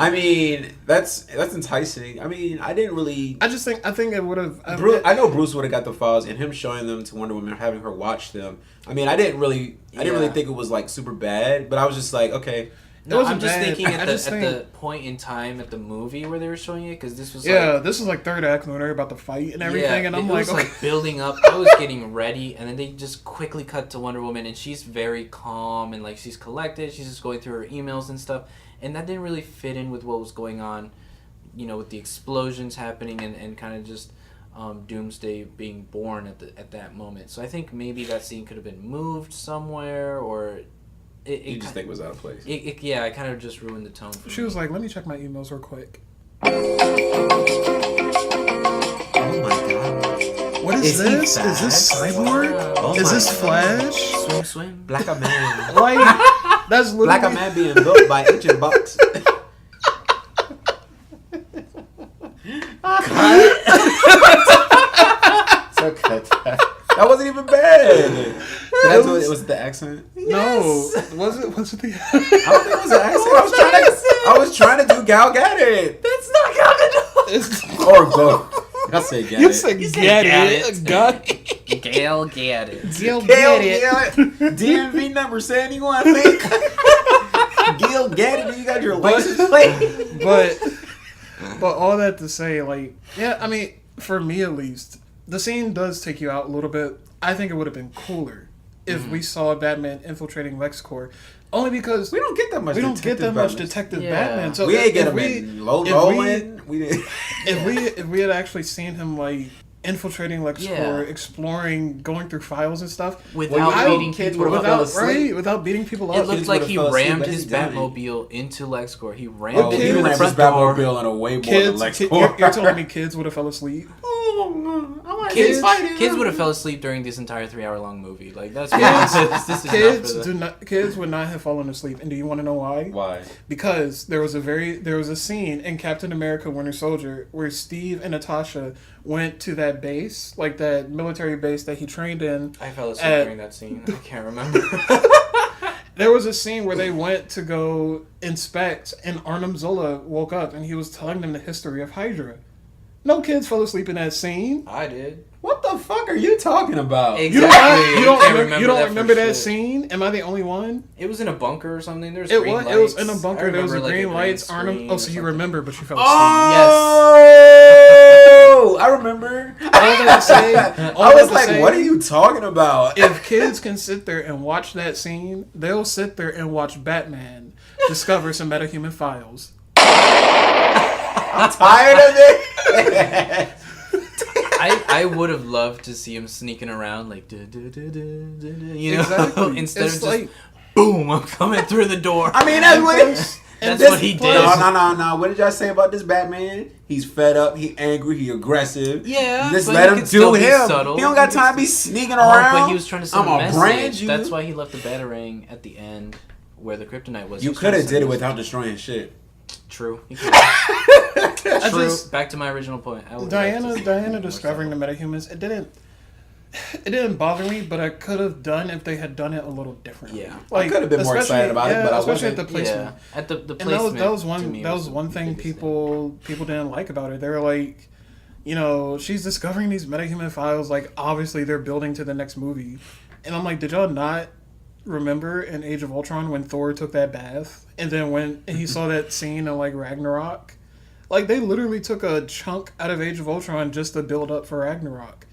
I mean, that's enticing. I mean, I didn't really. I think it would have. I know Bruce would have got the files, and him showing them to Wonder Woman, having her watch them. I mean, I didn't really think it was like super bad, but I was just like, okay. No, I'm wasn't just bad. thinking I at just the think- point in time at the movie where they were showing it, because this was this is like third act when they're about to fight and everything, and I'm it like, was okay. like building up. I was getting ready, and then they just quickly cut to Wonder Woman, and she's very calm and like she's collected. She's just going through her emails and stuff, and that didn't really fit in with what was going on, you know, with the explosions happening and kind of just Doomsday being born at that moment. So I think maybe that scene could have been moved somewhere, or You just think it was out of place. It kind of just ruined the tone for She me. was like, let me check my emails real quick. Oh my god. What is Is he this? Is this fast? Cyborg? Oh Is my this God. Flash? Swim. Black a man. Like, that's literally... Black a man being built by ancient bucks. So cut that. That wasn't even bad. Was it the accent? No. Was it the... I don't think it was an accent. I was trying to do Gal Gadot. That's not Gal Gadot. Or both. I say Gadot. You said You said get Gadot. it. Got it. Gail Gadot. Gil Gail get it. Gadot. DMV number 71, I think. Gil Gadot, you got your license plate. But all that to say, like, yeah, I mean, for me at least, the scene does take you out a little bit. I think it would have been cooler if we saw Batman infiltrating LexCorp. Only because We don't get that much. we don't get that much Batman. Detective Yeah. Batman. So We ain't if get him we- in Low if Nolan. We didn't. if we had actually seen him like infiltrating LexCorp, Yeah. exploring, going through files and stuff Without I beating kids people would've up. without beating people It up. looked kids like would've he fell asleep rammed as his he's doing it. Batmobile into LexCorp. He rammed Oh, it he into the rammed his front door. Batmobile in a way more Kids, than ki- LexCorp. you're telling me kids would have fell asleep? Kids would have fell asleep during this entire 3-hour-long movie. Like that's this is Kids would not have fallen asleep, and do you want to know why? Why? Because there was a scene in Captain America: Winter Soldier where Steve and Natasha went to that base, like that military base that he trained in. I fell asleep at- during that scene. I can't remember. There was a scene where they went to go inspect, and Arnim Zola woke up and he was telling them the history of Hydra. No kids fell asleep in that scene. I did. What the fuck are you talking about? Exactly. You don't Can't remember for that shit. scene? Am I the only one? It was in a bunker or something. There's It green was. lights. It was in a I bunker. There was remember, green like, lights. screen Arnim. Oh, or so you something. remember, but you fell asleep. Oh, I remember. All that to say, I was like, what are you talking about? If kids can sit there and watch that scene, they'll sit there and watch Batman discover some metahuman files. I'm tired of it. I would have loved to see him sneaking around like you know Exactly. instead It's of just like- boom, I'm coming through the door. I mean, that's what it, That's this- what he did. No. What did y'all say about this Batman? He's fed up. He angry. He aggressive. Yeah, Just but let he him could still do be him. subtle. He don't got time to be sneaking Oh, around. but he was trying to send I'm a gonna message. brand you. That's why he left the Batarang at the end where the kryptonite was. He You was trying could to have send did it a without message. destroying shit. True. He could've. I True. just- Back to my original point. I would like to see Diana more discovering the subtle. metahumans. It didn't bother me, but I could have done if they had done it a little differently. Yeah. I could have been more especially- excited about it, but I especially wasn't. at the placement. Yeah, at the And placement. that was to one me that was one the thing biggest people didn't like about it. They were like, you know, she's discovering these metahuman files. Like, obviously they're building to the next movie, and I'm like, did y'all not remember in Age of Ultron when Thor took that bath, and then when he saw that scene in like Ragnarok? Like, they literally took a chunk out of Age of Ultron just to build up for Ragnarok.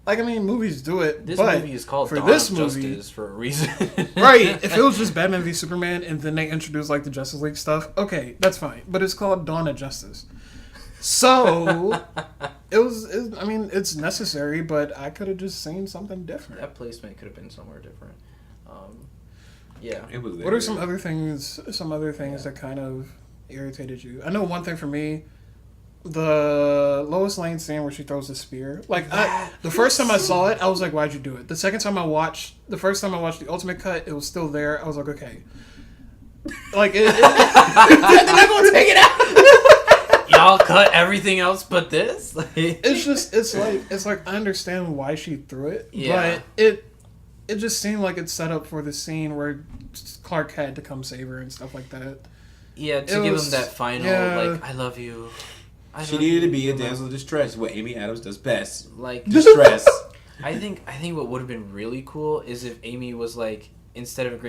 Like, I mean, movies do it, This but movie is called for Dawn this of movie, Justice for a reason. right? If it was just Batman v Superman and then they introduced like the Justice League stuff, okay, that's fine. But it's called Dawn of Justice. So I mean, it's necessary, but I could have just seen something different. That placement could have been somewhere different. Yeah. It was. What are some other things? Some other things that kind of irritated you? I know one thing for me. The Lois Lane scene where she throws the spear. Like, the first time I saw it, I was like, why'd you do it? The first time I watched the Ultimate Cut, it was still there. I was like, okay. Like, they're not going to take it out. Y'all cut everything else but this? It's like, I understand why she threw it, but it just seemed like it's set up for the scene where Clark had to come save her and stuff like that. Yeah, to give him that final, like, I love you. She needed to be a damsel of distress, what Amy Adams does best. Like, distress. I think what would have been really cool is if Amy was like, instead of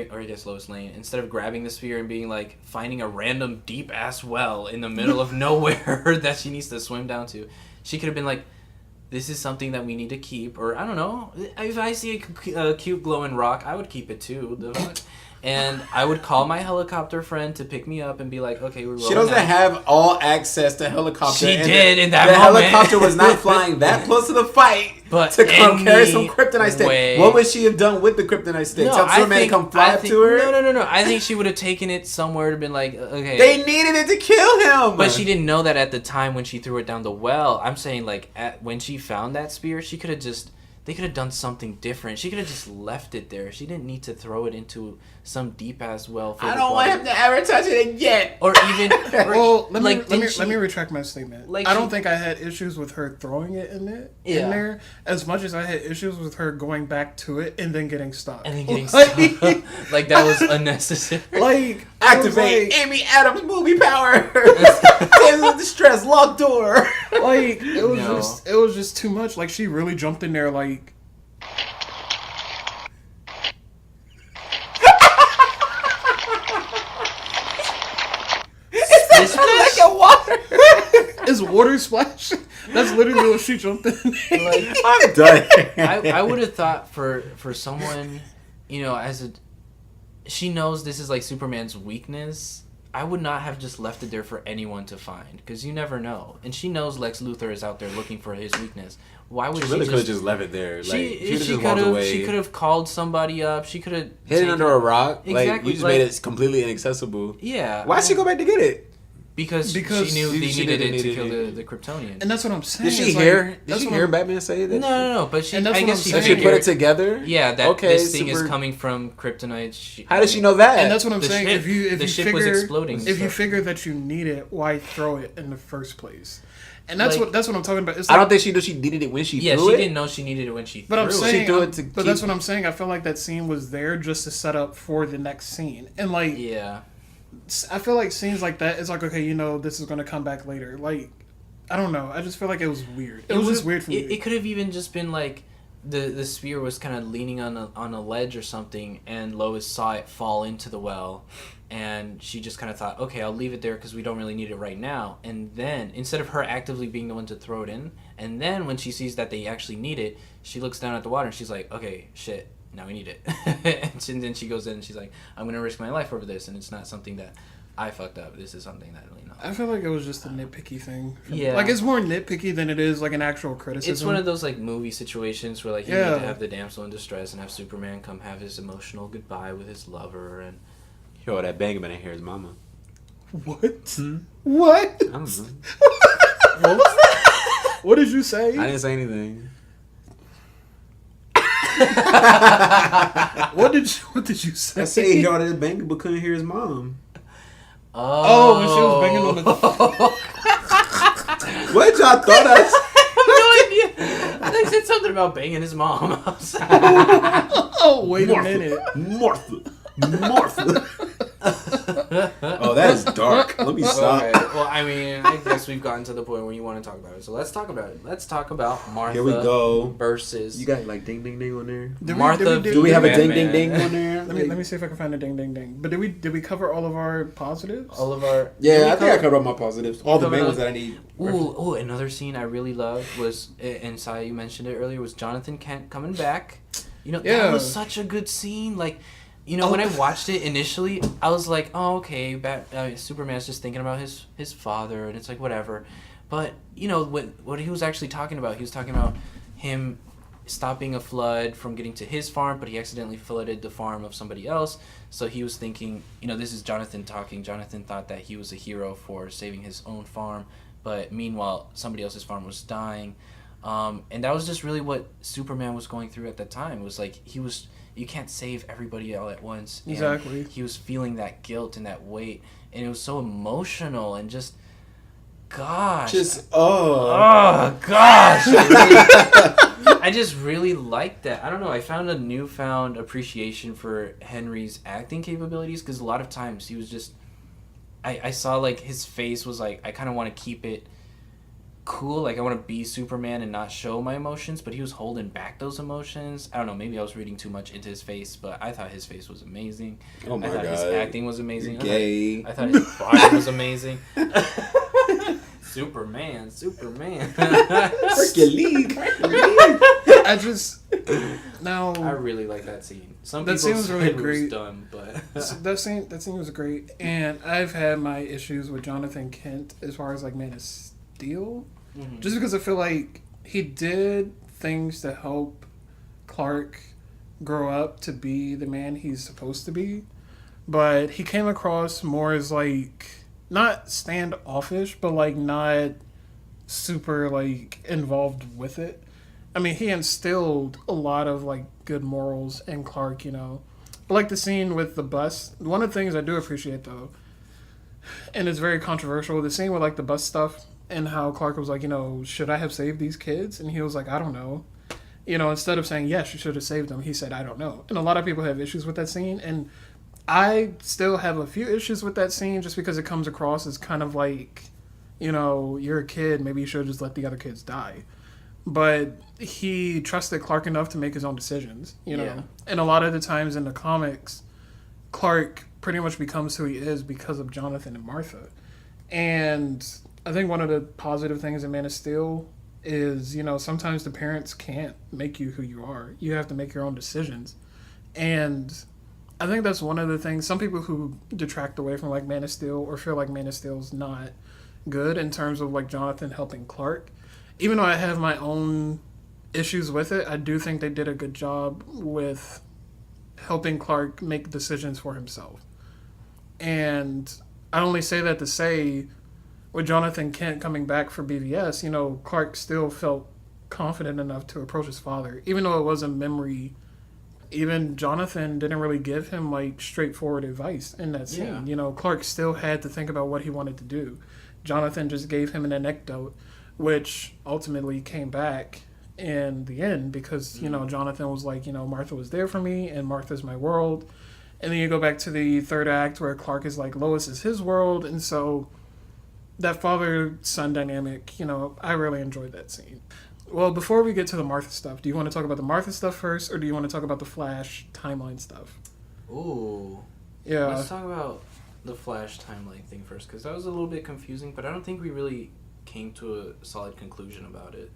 Lois Lane, instead of grabbing the spear and being like finding a random deep ass well in the middle of nowhere that she needs to swim down to, she could have been like, this is something that we need to keep, or I don't know, if I see a cute glowing rock, I would keep it too. And I would call my helicopter friend to pick me up and be like, okay, we're rolling. She doesn't have all access to helicopter. She did in that moment. The helicopter was not flying that close to the fight to come carry some kryptonite stick. What would she have done with the kryptonite stick? Tell Superman to come fly up to her? No. I think she would have taken it somewhere to been like, okay. They needed it to kill him. But she didn't know that at the time when she threw it down the well. I'm saying, like, when she found that spear, she could have just... They could have done something different. She could have just left it there. She didn't need to throw it into some deep ass well. I don't want him to ever touch it again. Or even. Well, let me retract my statement. Like, I don't think I had issues with her throwing it in there as much as I had issues with her going back to it and then getting stuck. Like that was unnecessary. Like, activate Amy Adams movie power. Damsel of distress, locked door. Like, it was just too much. Like, she really jumped in there like. Is water splashing? That's literally what she jumped in. Like, I'm done. I would have thought for someone, she knows this is like Superman's weakness. I would not have just left it there for anyone to find, because you never know. And she knows Lex Luthor is out there looking for his weakness. Why would she really could have just left it there? Like, she could have called somebody up. She could have hidden under a rock. Exactly. Like, you just made it completely inaccessible. Yeah. Why'd she go back to get it? Because she knew they needed it to kill the Kryptonian. And that's what I'm saying. Did she hear Batman say that? No. But she, I guess she put it together. Yeah, that this thing is coming from kryptonite. How does she know that? And that's what I'm saying. If the you ship figure, was exploding. If you figure that you need it, why throw it in the first place? And that's what I'm talking about. It's I don't think she knew she needed it when she threw it. Yeah, she didn't know she needed it when she threw it. But I'm saying, she threw it to but that's what I'm saying. I feel like that scene was there just to set up for the next scene. And like, yeah. I feel like scenes like that, it's like, okay, this is going to come back later. Like, I don't know. I just feel like it was weird. It was just weird for me. It could have even just been like the spear was kind of leaning on a ledge or something, and Lois saw it fall into the well, and she just kind of thought, okay, I'll leave it there because we don't really need it right now. And then, instead of her actively being the one to throw it in, and then when she sees that they actually need it, she looks down at the water and she's like, okay, shit. Now we need it. And then she goes in and she's like, I'm going to risk my life over this. And it's not something that I fucked up. This is something that, I feel like it was just a nitpicky thing. Yeah. Like, it's more nitpicky than it is, like, an actual criticism. It's one of those, like, movie situations where, like, you need to have the damsel in distress and have Superman come have his emotional goodbye with his lover. And yo, that bang man in here is mama. What? Hmm? What? I don't know. What was that? What did you say? I didn't say anything. What did you say? I said he got it banging but couldn't hear his mom. Oh, when she was banging on the. What y'all thought I I think he said something about banging his mom. Oh, wait a minute. Martha. Oh, that is dark. Let me stop. Okay. Well, I mean, I guess we've gotten to the point where you want to talk about it. So let's talk about it. Let's talk about Martha. Here we go. Versus. You got like ding ding ding on there. Do we have a ding ding ding on there? Let me see if I can find a ding ding ding. But did we cover all of our positives? All of our. Yeah, I think I covered all my positives. All the main ones that I need. Ooh, another scene I really loved was, and Siah, you mentioned it earlier, was Jonathan Kent coming back. That was such a good scene. Like, when I watched it initially, I was like, oh, okay, Superman's just thinking about his father, and it's like, whatever. But, you know, what he was actually talking about, he was talking about him stopping a flood from getting to his farm, but he accidentally flooded the farm of somebody else. So he was thinking, you know, this is Jonathan talking. Jonathan thought that he was a hero for saving his own farm, but meanwhile, somebody else's farm was dying. And that was just really what Superman was going through at that time. It was like you can't save everybody all at once. Exactly. And he was feeling that guilt and that weight, and it was so emotional and just, gosh. Oh gosh. I just really liked that. I don't know. I found a newfound appreciation for Henry's acting capabilities, because a lot of times he was just, I saw like his face was like, I kind of want to keep it cool, like I want to be Superman and not show my emotions, but he was holding back those emotions. I don't know, maybe I was reading too much into his face, but I thought his face was amazing. Oh my God. I thought his acting was amazing. You're gay. I thought his body was amazing. Superman. Hercules. I just now. I really like that scene. Some that people scene was really said great. It was dumb, but that scene was great, and I've had my issues with Jonathan Kent as far as like Man of Steel, just because I feel like he did things to help Clark grow up to be the man he's supposed to be, but he came across more as like not standoffish, but like not super like involved with it. I mean, he instilled a lot of like good morals in Clark, you know. But like the scene with the bus, one of the things I do appreciate though, and it's very controversial, the scene with like the bus stuff and how Clark was like, you know, should I have saved these kids? And he was like, I don't know. You know, instead of saying, yes, you should have saved them, he said, I don't know. And a lot of people have issues with that scene, and I still have a few issues with that scene just because it comes across as kind of like, you know, you're a kid, maybe you should just let the other kids die. But he trusted Clark enough to make his own decisions, you know. Yeah. And a lot of the times in the comics, Clark pretty much becomes who he is because of Jonathan and Martha. And I think one of the positive things in Man of Steel is, you know, sometimes the parents can't make you who you are. You have to make your own decisions. And I think that's one of the things, some people who detract away from like Man of Steel or feel like Man of Steel's not good in terms of like Jonathan helping Clark, even though I have my own issues with it, I do think they did a good job with helping Clark make decisions for himself. And I only say that to say, with Jonathan Kent coming back for BVS, you know, Clark still felt confident enough to approach his father, even though it was a memory. Even Jonathan didn't really give him like straightforward advice in that scene. Yeah. You know, Clark still had to think about what he wanted to do. Jonathan just gave him an anecdote, which ultimately came back in the end because, you know, Jonathan was like, you know, Martha was there for me and Martha's my world. And then you go back to the third act where Clark is like, Lois is his world. And so that father-son dynamic, you know, I really enjoyed that scene. Well, before we get to the Martha stuff, do you want to talk about the Martha stuff first, or do you want to talk about the Flash timeline stuff? Ooh. Yeah. Let's talk about the Flash timeline thing first, because that was a little bit confusing, but I don't think we really came to a solid conclusion about it.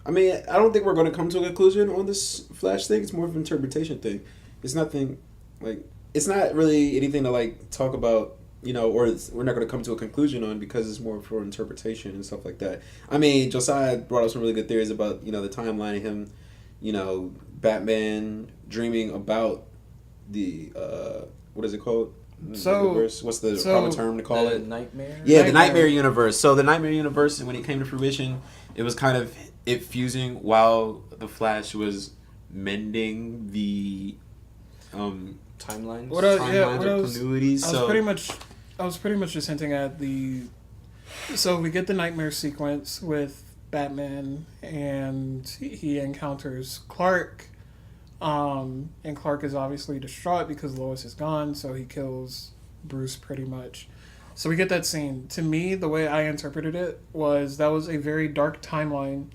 I mean, I don't think we're going to come to a conclusion on this Flash thing. It's more of an interpretation thing. It's nothing, like, it's not really anything to, like, talk about, you know, or we're not going to come to a conclusion on because it's more for interpretation and stuff like that. I mean, Josiah brought up some really good theories about, you know, the timeline of him, you know, Batman dreaming about the, what is it called? So, universe? What's the proper term to call it? Nightmare? Yeah, the Nightmare Universe. So the Nightmare Universe, when it came to fruition, it was kind of it fusing while the Flash was mending the timelines. Continuities. I was pretty much just hinting at the. So we get the nightmare sequence with Batman, and he encounters Clark. And Clark is obviously distraught because Lois is gone, so he kills Bruce pretty much. So we get that scene. To me, the way I interpreted it was that was a very dark timeline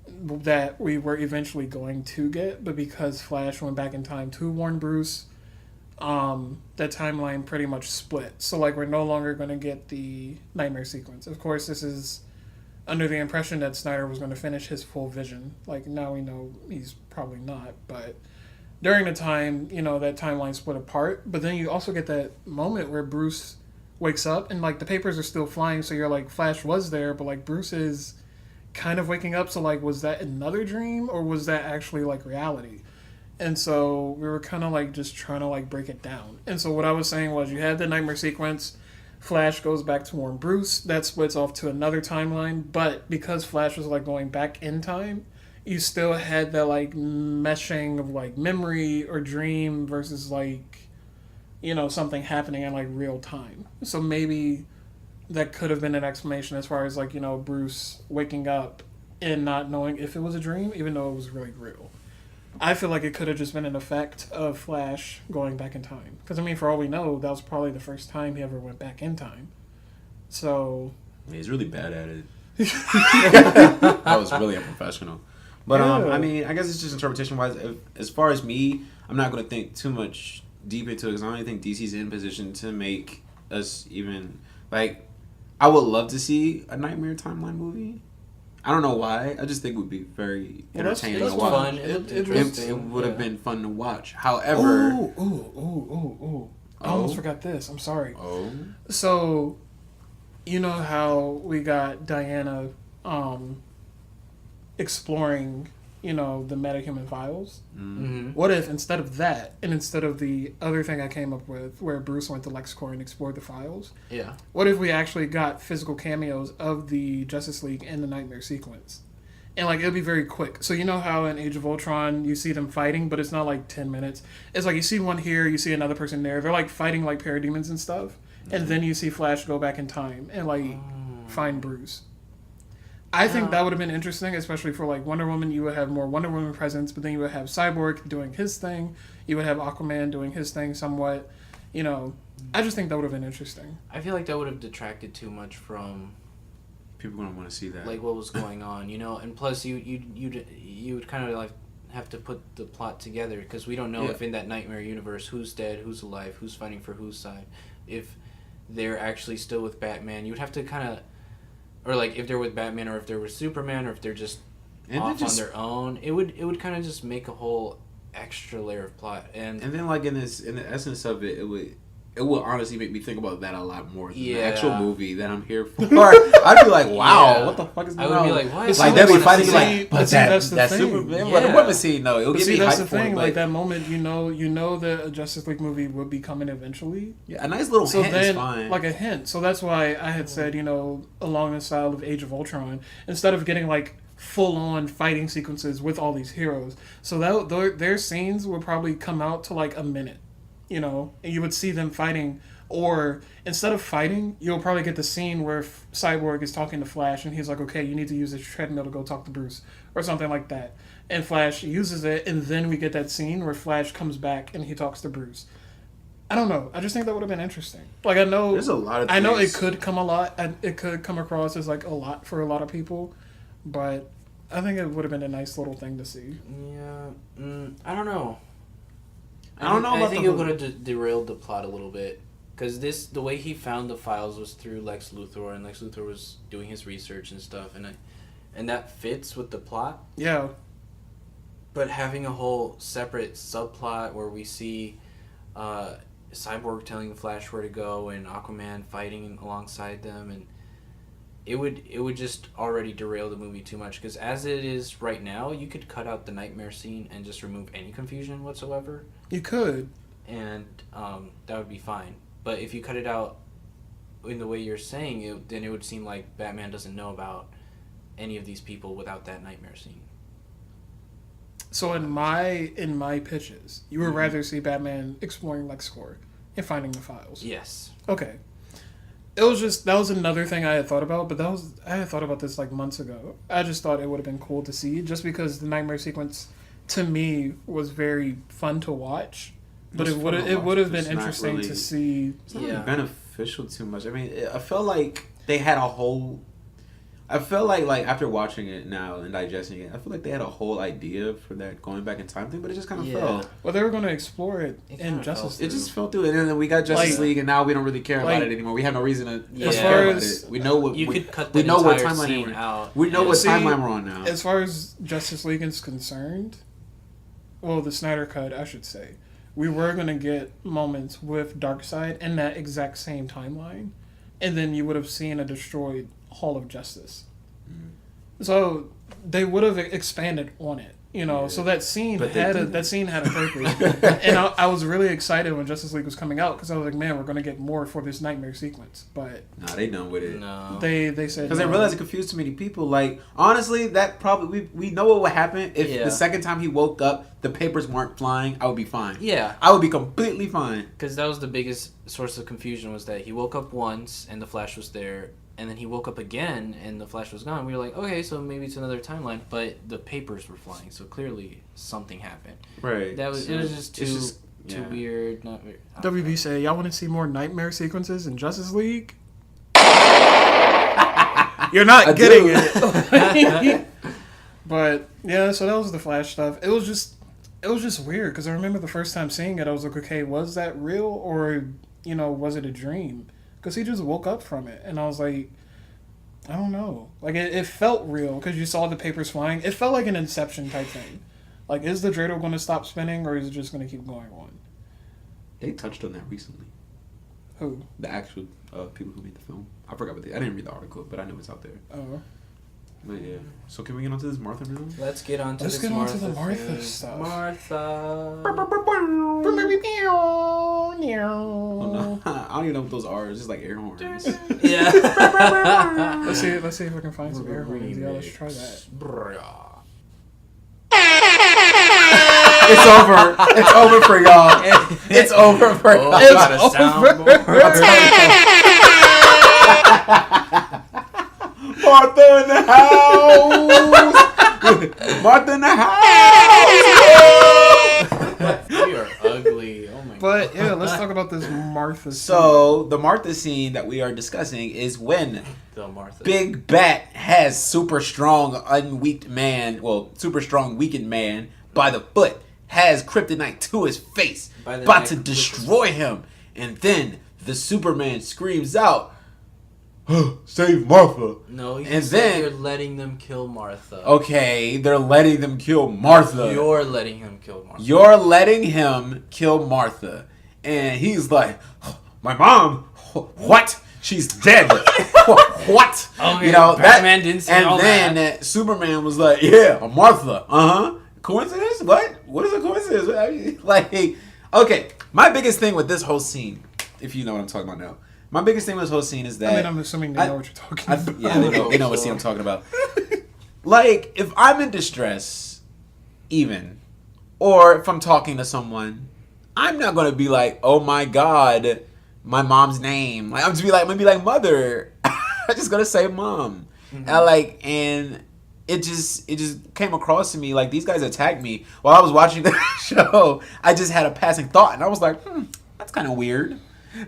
that we were eventually going to get, but because Flash went back in time to warn Bruce, that timeline pretty much split. So like we're no longer going to get the nightmare sequence. Of course, this is under the impression that Snyder was going to finish his full vision. Like now we know he's probably not, but during the time, you know, that timeline split apart. But then you also get that moment where Bruce wakes up and like the papers are still flying, so you're like Flash was there, but like Bruce is kind of waking up, so like was that another dream or was that actually like reality? And so we were kind of like just trying to like break it down. And so what I was saying was you had the nightmare sequence, Flash goes back to warn Bruce, that splits off to another timeline, but because Flash was like going back in time, you still had that like meshing of like memory or dream versus like, you know, something happening in like real time. So maybe that could have been an explanation as far as like, you know, Bruce waking up and not knowing if it was a dream, even though it was really real. I feel like it could have just been an effect of Flash going back in time. Because, I mean, for all we know, that was probably the first time he ever went back in time. So... He's really bad at it. I was really unprofessional. But, I mean, I guess it's just interpretation-wise. As far as me, I'm not going to think too much deep into it because I don't think DC's in position to make us even... Like, I would love to see a Nightmare Timeline movie. I don't know why. I just think it would be very entertaining to watch. Fun. It would have been fun to watch. However... I almost forgot this. I'm sorry. Oh? So, you know how we got Diana exploring, you know, the metahuman files? Mm-hmm. What if instead of that, and instead of the other thing I came up with, where Bruce went to LexCorp and explored the files, what if we actually got physical cameos of the Justice League in the Nightmare sequence? And, like, it'll be very quick. So you know how in Age of Ultron you see them fighting, but it's not, like, 10 minutes. It's like you see one here, you see another person there. They're, like, fighting, like, parademons and stuff. Mm-hmm. And then you see Flash go back in time and, like, find Bruce. I think that would have been interesting, especially for, like, Wonder Woman. You would have more Wonder Woman presence, but then you would have Cyborg doing his thing. You would have Aquaman doing his thing somewhat. You know, I just think that would have been interesting. I feel like that would have detracted too much from... People don't want to see that. Like, what was going on, you know? And plus, you would kind of, like, have to put the plot together, because we don't know if in that Nightmare universe who's dead, who's alive, who's fighting for whose side. If they're actually still with Batman, you would have to kind of... Or, like, if they're with Batman, or if they're with Superman, or if they're just on their own. It would kind of just make a whole extra layer of plot. And then, like, in the essence of it, it would honestly make me think about that a lot more than the actual movie that I'm here for. I'd be like, wow, what the fuck is going on? I would be like, what? Like, they'd be fighting like, but that's the thing. Superman, but the women scene, no, it'll give me that's hype the thing. for it, like, that moment, you know that a Justice League movie would be coming eventually. Yeah, a nice little hint is fine. Like a hint. So that's why I had said, you know, along the style of Age of Ultron, instead of getting, like, full-on fighting sequences with all these heroes. So that their scenes would probably come out to, like, a minute, you know, and you would see them fighting. Or instead of fighting, you'll probably get the scene where Cyborg is talking to Flash and he's like, okay, you need to use this treadmill to go talk to Bruce or something like that. And Flash uses it, and then we get that scene where Flash comes back and he talks to Bruce. I don't know. I just think that would have been interesting. Like, I know there's a lot of things. I know it could come it could come across as like a lot for a lot of people, but I think it would have been a nice little thing to see. Yeah, I don't know. I think it would have derailed the plot a little bit. Because the way he found the files was through Lex Luthor, and Lex Luthor was doing his research and stuff, and that fits with the plot. Yeah. But having a whole separate subplot where we see Cyborg telling Flash where to go and Aquaman fighting alongside them, and it would just already derail the movie too much. Because as it is right now, you could cut out the nightmare scene and just remove any confusion whatsoever. You could. And that would be fine. But if you cut it out in the way you're saying it, then it would seem like Batman doesn't know about any of these people without that nightmare scene. So in my pitches, you would rather see Batman exploring LexCorp and finding the files. Yes. Okay. That was another thing I had thought about, but I had thought about this like months ago. I just thought it would have been cool to see, just because the nightmare sequence to me was very fun to watch. But it would have been interesting to see. It's not really beneficial too much. I mean, I felt like they had a whole. I felt like after watching it now and digesting it, I feel like they had a whole idea for that going back in time thing, but it just kind of fell. Well, they were going to explore it in Justice League. It just fell through it, and then we got Justice League, and now we don't really care about it anymore. We have no reason to care about it. We know what you could cut the entire scene out. We know what timeline we're on now. As far as Justice League is concerned, well, the Snyder Cut, I should say. we were going to get moments with Darkseid in that exact same timeline. And then you would have seen a destroyed Hall of Justice. So they would have expanded on it. You know, Yeah. so that scene had a purpose. And I was really excited when Justice League was coming out because I was like, man, we're going to get more for this nightmare sequence. But Nah, they done with it. No. they said Because they realized it confused too many people. Like, honestly, that probably... We know what would happen if the second time he woke up, the papers weren't flying. I would be fine. Yeah. I would be completely fine. Because that was the biggest source of confusion, was that he woke up once and the Flash was there, and then he woke up again and the Flash was gone. We were like, okay, so maybe it's another timeline, but the papers were flying, so clearly something happened. Right. It was just too weird. Not weird. WB say, y'all want to see more nightmare sequences in Justice League? You're not getting it. But yeah, so that was the Flash stuff. It was just weird because I remember the first time seeing it, I was like, okay, was that real or was it a dream? Because he just woke up from it, and I was like, I don't know. Like it felt real because you saw the papers flying. It felt like an Inception type thing. Like, is the dreidel going to stop spinning or is it just going to keep going on? They touched on that recently. Who? The actual people who made the film. I forgot what I didn't read the article, but I know it's out there. Oh. But yeah. So can we get onto this Martha now? Let's get on to the Martha stuff. Martha. Oh, no. I don't even know what those are. It's just like air horns. Yeah. Let's see if we can find some air horns. Yeah, let's try that. It's over. It's over for y'all. It's over for y'all. It's Martha in the house. Martha in the house. You are ugly. Oh my god. But yeah, let's talk about this Martha scene. So the Martha scene that we are discussing is when The Martha. Big Bat has super strong super strong weakened man by the foot, has kryptonite to his face, about to destroy him, and then the Superman screams out, "Save Martha!" No, and then you're letting them kill Martha. Okay, they're letting them kill Martha. You're letting him kill Martha. You're letting him kill Martha, and he's like, "My mom? What? She's dead? What?" Okay, Batman didn't say all and then Superman was like, "Yeah, Martha. Coincidence? What is a coincidence?" Like, okay, my biggest thing with this whole scene, if you know what I'm talking about now, my biggest thing with this whole scene is that... I'm assuming they know what you're talking about. Yeah, they know what scene I'm talking about. Like, if I'm in distress, even, or if I'm talking to someone, I'm not going to be like, "Oh my God, my mom's name." Like, I'm gonna be like, "Mother." I'm just going to say mom. Mm-hmm. And it just came across to me like these guys attacked me while I was watching the show. I just had a passing thought, and I was like, that's kind of weird.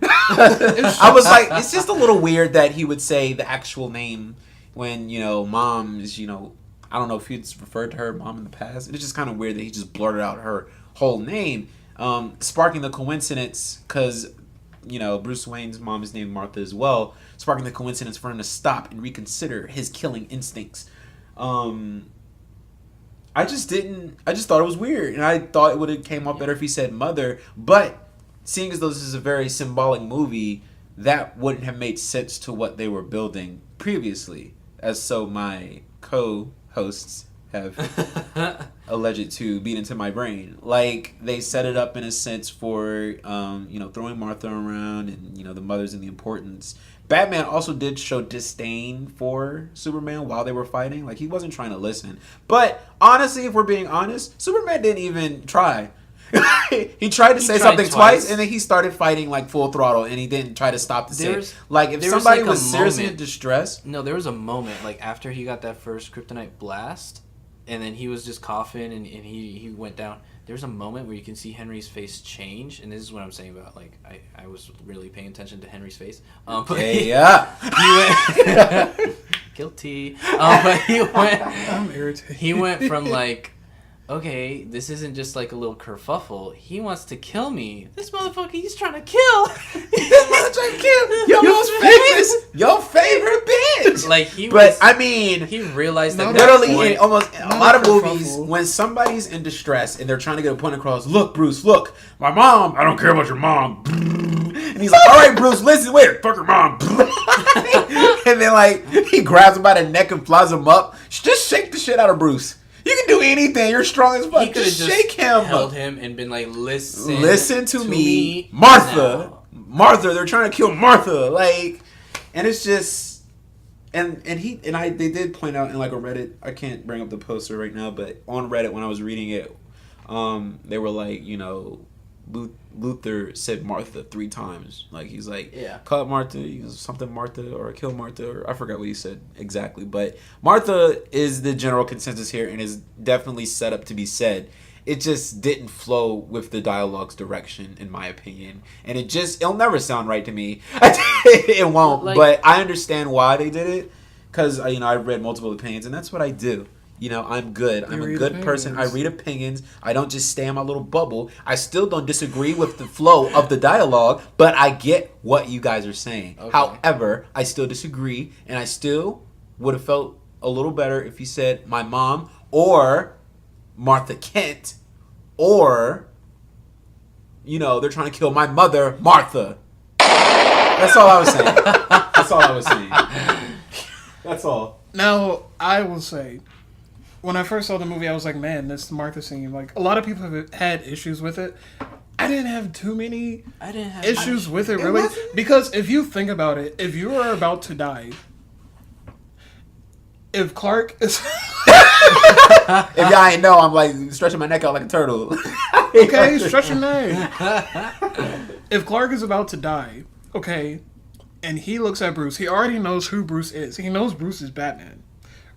I was like, it's just a little weird that he would say the actual name when, mom is, I don't know if he'd referred to her mom in the past. It's just kind of weird that he just blurted out her whole name, sparking the coincidence because, Bruce Wayne's mom is named Martha as well, sparking the coincidence for him to stop and reconsider his killing instincts. I just thought it was weird, and I thought it would have came up better if he said mother, but seeing as though this is a very symbolic movie, that wouldn't have made sense to what they were building previously, as so my co-hosts have alleged to beat into my brain. Like, they set it up in a sense for, throwing Martha around and, the mothers and the importance. Batman also did show disdain for Superman while they were fighting. Like, he wasn't trying to listen. But, honestly, if we're being honest, Superman didn't even try. He tried to say something twice, and then he started fighting like full throttle, and he didn't try to stop to say it. Like, if somebody was seriously in distress... No, there was a moment, like, after he got that first kryptonite blast, and then he was just coughing, and he went down. There's a moment where you can see Henry's face change, and this is what I'm saying about, like, I was really paying attention to Henry's face. He went... Guilty. But he went... I'm irritated. He went from, like... Okay, this isn't just like a little kerfuffle. He wants to kill me. This motherfucker, he's trying to kill. Your most famous, your favorite bitch. Like he But was, I mean, he realized that literally in almost a lot of movies, kerfuffle. when somebody's in distress and they're trying to get a point across, look, Bruce, look, my mom. I don't care about your mom. And he's like, all right, Bruce, listen, wait, fuck your mom. And then like he grabs him by the neck and flies him up. Just shake the shit out of Bruce. You can do anything. You're strong as fuck. he could have Just shake him. held him and been like, Listen to me, Martha. now." Martha, they're trying to kill Martha. Like, and it's just, they did point out in like a Reddit. I can't bring up the poster right now, but on Reddit when I was reading it, they were like, Luther said Martha 3 times. Like he's like, cut Martha, something Martha, or kill Martha, or I forgot what he said exactly. But Martha is the general consensus here and is definitely set up to be said. It just didn't flow with the dialogue's direction, in my opinion. And it'll never sound right to me. It won't. Like, but I understand why they did it. Because, I've read multiple opinions, and that's what I do. I'm good. I'm a good person. I read opinions. I don't just stay in my little bubble. I still don't disagree with the flow of the dialogue, but I get what you guys are saying. Okay. However, I still disagree, and I still would have felt a little better if he said my mom or Martha Kent or, they're trying to kill my mother, Martha. That's all I was saying. That's all I was saying. That's all. Now, I will say, when I first saw the movie, I was like, man, this Martha scene, like, a lot of people have had issues with it. I didn't have too many issues with it, really. Because if you think about it, if you are about to die, if Clark is... If y'all ain't know, I'm like stretching my neck out like a turtle. Okay, stretch your neck. If Clark is about to die, okay, and he looks at Bruce, he already knows who Bruce is. He knows Bruce is Batman,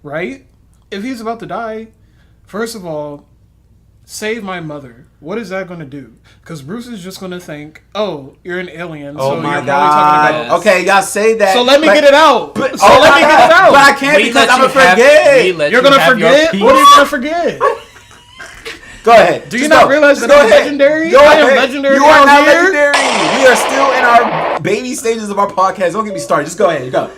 right? If he's about to die, first of all, save my mother. What is that going to do? Because Bruce is just going to think, oh, you're an alien. Oh so my you're God. probably talking about... Okay, y'all say that. So let me get it out. Let me get it out. But I can't because I'm going to forget. You're going to forget? What are you going to forget? Go ahead. Do you not realize that I'm legendary? Go ahead. I am legendary. You are not here. legendary. We are still in our baby stages of our podcast. Don't get me started. Just go ahead. Go.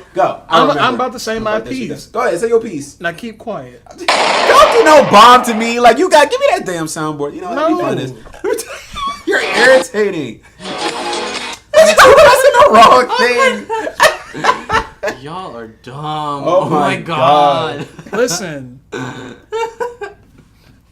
I'm about to say my piece. Go ahead. Say your piece. Now keep quiet. Don't do no bomb to me. Like, give me that damn soundboard. No. Let me finish. You're irritating. You're pressing the wrong thing. Y'all are dumb. Oh my God. Listen.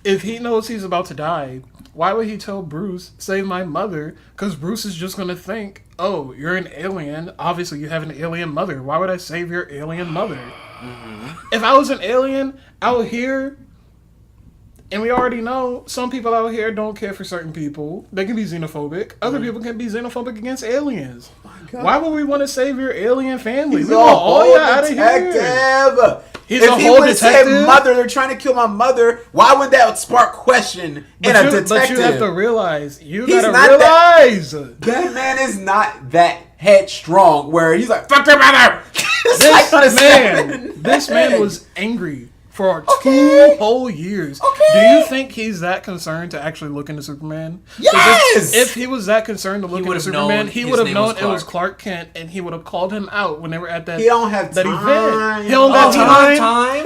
If he knows he's about to die, why would he tell Bruce, save my mother? Because Bruce is just going to think, oh, you're an alien. Obviously, you have an alien mother. Why would I save your alien mother? Mm-hmm. If I was an alien out here, and we already know some people out here don't care for certain people. They can be xenophobic. Other people can be xenophobic against aliens. Why would we want to save your alien family? He's we a want all whole y'all out of here. detective. He's if a he whole would have said detective. mother, they're trying to kill my mother, why would that spark question in a detective? But you have to realize, He's not Batman is not that headstrong where he's like, fuck your mother! This man was angry for 2 whole years. Okay. Do you think he's that concerned to actually look into Superman? Yes! If he was that concerned to look into Superman, he would have known it was Clark Kent, and he would have called him out when they were at that. He don't have that time. event. He don't got time.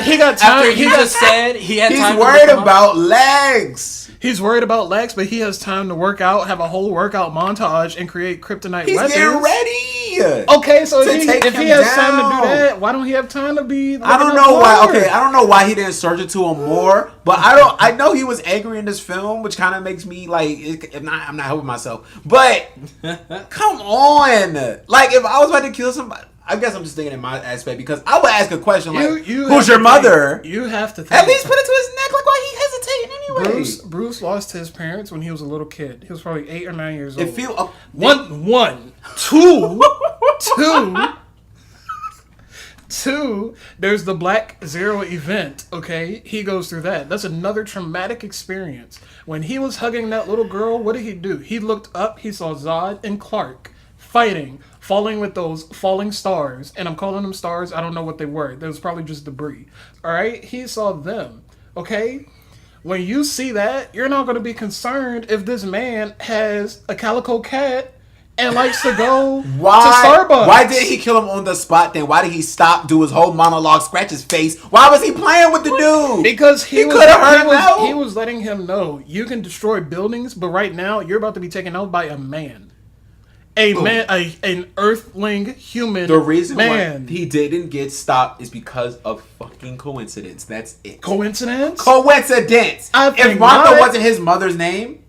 He got time. After he just said he had time. He's worried about legs. He's worried about legs, but he has time to work out, have a whole workout montage, and create kryptonite weapons. He's getting ready. Okay, so if he has time to do that, why don't he have time to be? I don't know why. Okay, I don't know why he didn't surge it to him more, but I know he was angry in this film, which kind of makes me like, I'm not helping myself. But come on, like if I was about to kill somebody. I guess I'm just thinking in my aspect because I would ask a question like, "Who's your mother?" You have to think. At least put it to his neck. Like, why he hesitating anyway? Bruce lost his parents when he was a little kid. He was probably 8 or 9 years old. Two. There's the Black Zero event. Okay, he goes through that. That's another traumatic experience. When he was hugging that little girl, what did he do? He looked up. He saw Zod and Clark fighting. Falling with those falling stars, and I'm calling them stars. I don't know what they were. There was probably just debris. All right, he saw them. Okay, when you see that, you're not going to be concerned if this man has a calico cat and likes to go Why? to Starbucks. Why did he kill him on the spot then? Why did he stop, do his whole monologue, scratch his face? Why was he playing with the dude? Because he could have heard him out. He was letting him know, you can destroy buildings, but right now you're about to be taken out by a man. An earthling human. The reason man. why he didn't get stopped is because of fucking coincidence. That's it. Coincidence? Coincidence. If Martha wasn't his mother's name,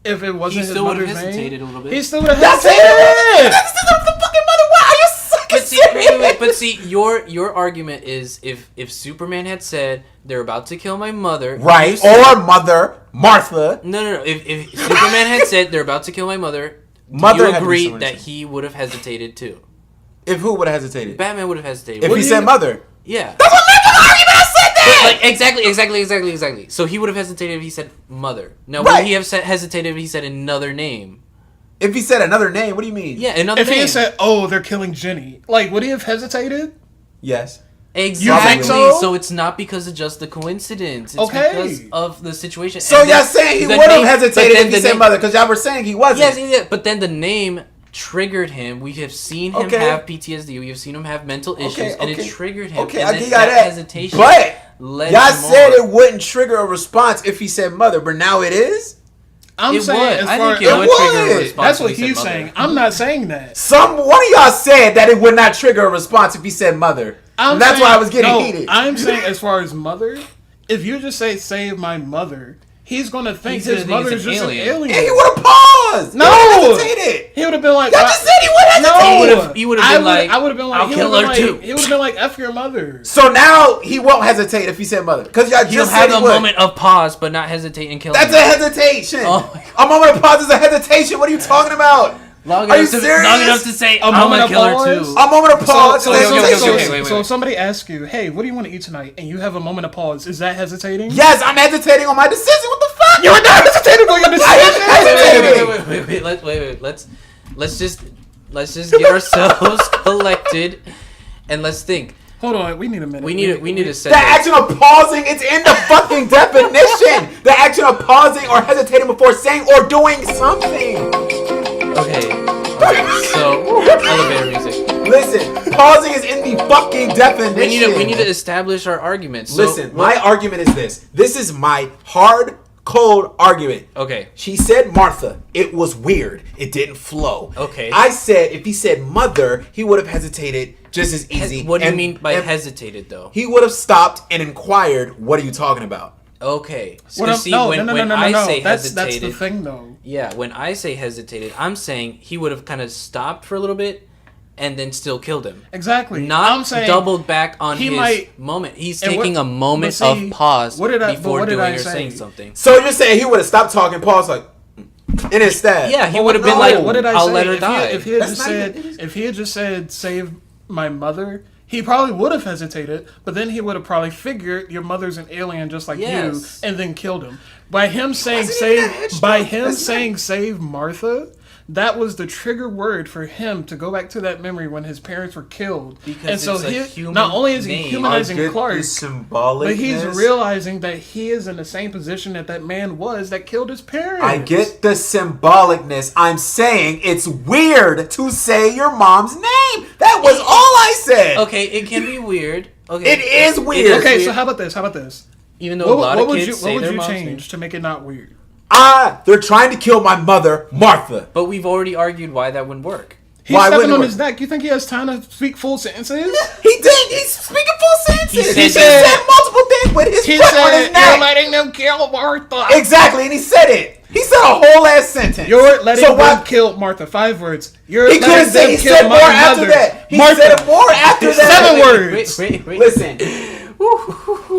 if it wasn't his mother's name, hesitated a little bit. He still would have hesitated. That's the fucking mother. Why are you sucking? But see, your argument is if Superman had said they're about to kill my mother, right? Or mother Martha. No. If Superman had said they're about to kill my mother. Do you agree that he would have hesitated too? If who would have hesitated? Batman would have hesitated. If he said mother. Yeah. That's what made the argument. I said that. Like, exactly. So he would have hesitated if he said mother. Now, would he have hesitated if he said another name? If he said another name, what do you mean? Yeah, another name. If he had said, "Oh, they're killing Jenny," like, would he have hesitated? Yes. Exactly. You think so? So it's not because of just the coincidence. It's because of the situation. So y'all saying he would have hesitated if he said mother, because y'all were saying he wasn't. Yes, but then the name triggered him. We have seen him have PTSD. We have seen him have mental issues, and it triggered him. Okay, and I get that. hesitation. But led y'all him said on. it wouldn't trigger a response if he said mother, but now it is. I'm it saying, would. as I far think it would trigger a response. That's what if he he's said mother. saying. I'm not saying that. One of y'all said that it would not trigger a response if he said mother. And that's why I was getting heated. I'm saying, as far as mother, if you just say "save my mother," he's gonna think his mother is just an alien. And he would have paused. No, he would have been like, y'all just said he would hesitate. No, he would have been like, I would have been like, I'll kill her too. He would have been like, "F your mother." So now he won't hesitate if he said mother, because y'all He'll just have said a moment of pause, but not hesitate and kill. That's him. a hesitation. Oh a moment of pause is a hesitation. What are you talking about? Long Are you enough serious? to say, A I'm moment gonna of kill her pause? too. A moment of pause. So wait. if somebody asks you, "Hey, what do you want to eat tonight?" and you have a moment of pause, is that hesitating? Yes, I'm hesitating on my decision. What the fuck? You're not hesitating on your decision. Wait. Let's just get ourselves collected, and let's think. Hold on, we need a minute. We need to set The action of pausing, it's in the fucking definition. The action of pausing or hesitating before saying or doing something. Okay. So elevator music. Listen, pausing is in the fucking definition. We need to establish our argument. So, Listen, my argument is this. This is my hard, cold argument. Okay. She said Martha. It was weird. It didn't flow. Okay. I said if he said mother, he would have hesitated just as easy. What do you mean by hesitated, though? He would have stopped and inquired, what are you talking about? Okay. No, I say that's hesitated, the thing, though. Yeah, when I say hesitated, I'm saying he would have kind of stopped for a little bit and then still killed him. Exactly. Not I'm saying doubled back on his moment. He's taking a moment of pause before doing or saying something. So you're saying he would have stopped talking, paused like, and instead. Yeah, he would have been like, what did I I'll say? let her die. If he had just said, save my mother, he probably would have hesitated, but then he would have probably figured your mother's an alien just like you, and then killed him. By him saying save Martha, that was the trigger word for him to go back to that memory when his parents were killed. Because not only is he humanizing Clark, but he's realizing that he is in the same position that man was that killed his parents. I get the symbolicness. I'm saying it's weird to say your mom's name. That was all I said. Okay, it can be weird. Okay, it is weird. Okay, so how about this? Even though a lot of kids say what their would you mom's change name. to make it not weird? They're trying to kill my mother, Martha. But we've already argued why that wouldn't work. He's stepping on his neck. You think he has time to speak full sentences? He did. He's speaking full sentences. He said multiple things with his foot on his neck. You're letting them kill Martha. Exactly, and he said it. He said a whole ass sentence. You're letting them kill Martha. 5 words. He could have said. He said more after that. He said more after that. 7 words. Wait. Listen.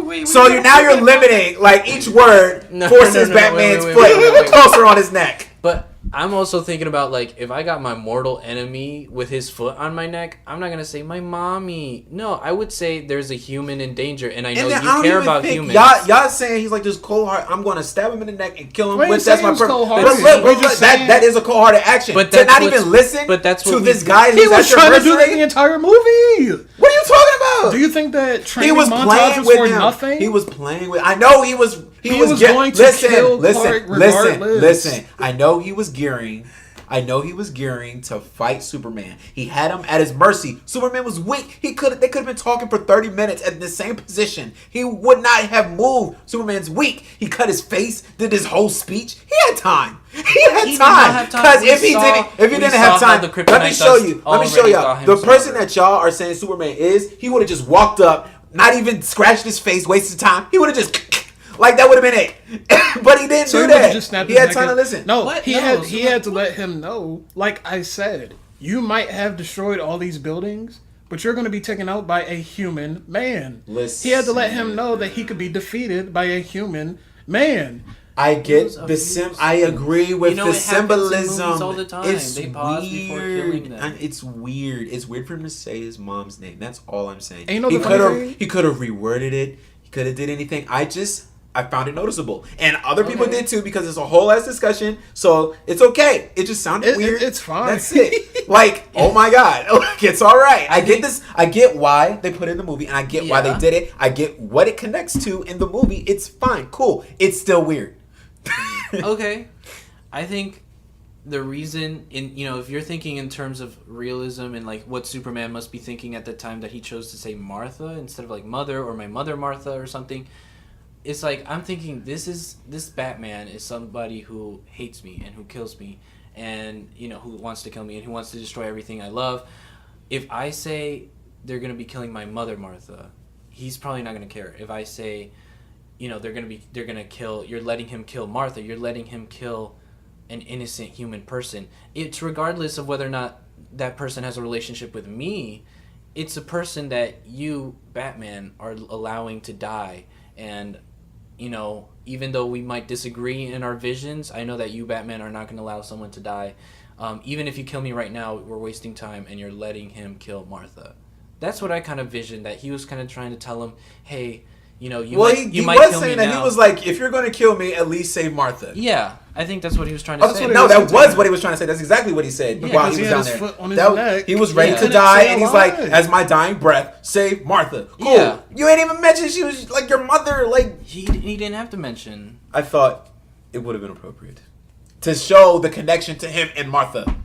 Wait, so you're limiting, like, each word forces Batman's foot closer on his neck. But I'm also thinking about, like, if I got my mortal enemy with his foot on my neck, I'm not gonna say my mommy. No, I would say there's a human in danger, and I know you care about humans. Y'all saying he's like this cold-hearted. I'm gonna stab him in the neck and kill him. That's my purpose. That is a cold-hearted action. But to not even listen to this guy. He was trying to do that the entire movie. What are you talking about? Do you think that training he was montages playing for with him. nothing? He was playing with. I know he was. He was going to kill Clark regardless. Listen. I know he was gearing. I know he was gearing to fight Superman. He had him at his mercy. Superman was weak. They could have been talking for 30 minutes at the same position. He would not have moved. Superman's weak. He cut his face, did his whole speech. He had time. He had time. Because if he didn't have time, let me show you. Let me show y'all. The person that y'all are saying Superman is, he would have just walked up, not even scratched his face, wasted time. He would have just like that would have been it. But he didn't do that. He had time to listen. No, he had to let him know, like I said, you might have destroyed all these buildings, but you're going to be taken out by a human man. Listen. He had to let him know that he could be defeated by a human man. I get the I agree with the symbolism. All the time. It's they pause before killing them. It's weird. It's weird for him to say his mom's name. That's all I'm saying. And you know he could have reworded it. He could have did anything. I found it noticeable, and other people did too, because it's a whole ass discussion. So it's okay. It just sounded weird. It's fine. That's it. Like, oh my god, it's all right. I get this. I get why they put it in the movie, and I get why they did it. I get what it connects to in the movie. It's fine, cool. It's still weird. Okay, I think the reason if you're thinking in terms of realism and like what Superman must be thinking at the time that he chose to say Martha instead of like mother or my mother Martha or something. It's like, I'm thinking this Batman is somebody who hates me and who kills me and, who wants to kill me and who wants to destroy everything I love. If I say they're going to be killing my mother, Martha, he's probably not going to care. If I say, you're letting him kill Martha, you're letting him kill an innocent human person. It's regardless of whether or not that person has a relationship with me, it's a person that you, Batman, are allowing to die. And even though we might disagree in our visions, I know that you, Batman, are not going to allow someone to die. Even if you kill me right now, we're wasting time, and you're letting him kill Martha. That's what I kind of visioned, that he was kind of trying to tell him, hey, you might kill me now. He was like, if you're going to kill me, at least save Martha. Yeah, I think that's what he was trying to say. No, that was what he was trying to say. That's exactly what he said while he was down there. Foot on his neck. He was ready to die, and he's like, as my dying breath, save Martha. Cool. Yeah. You ain't even mentioned she was like your mother. Like he didn't have to mention. I thought it would have been appropriate to show the connection to him and Martha.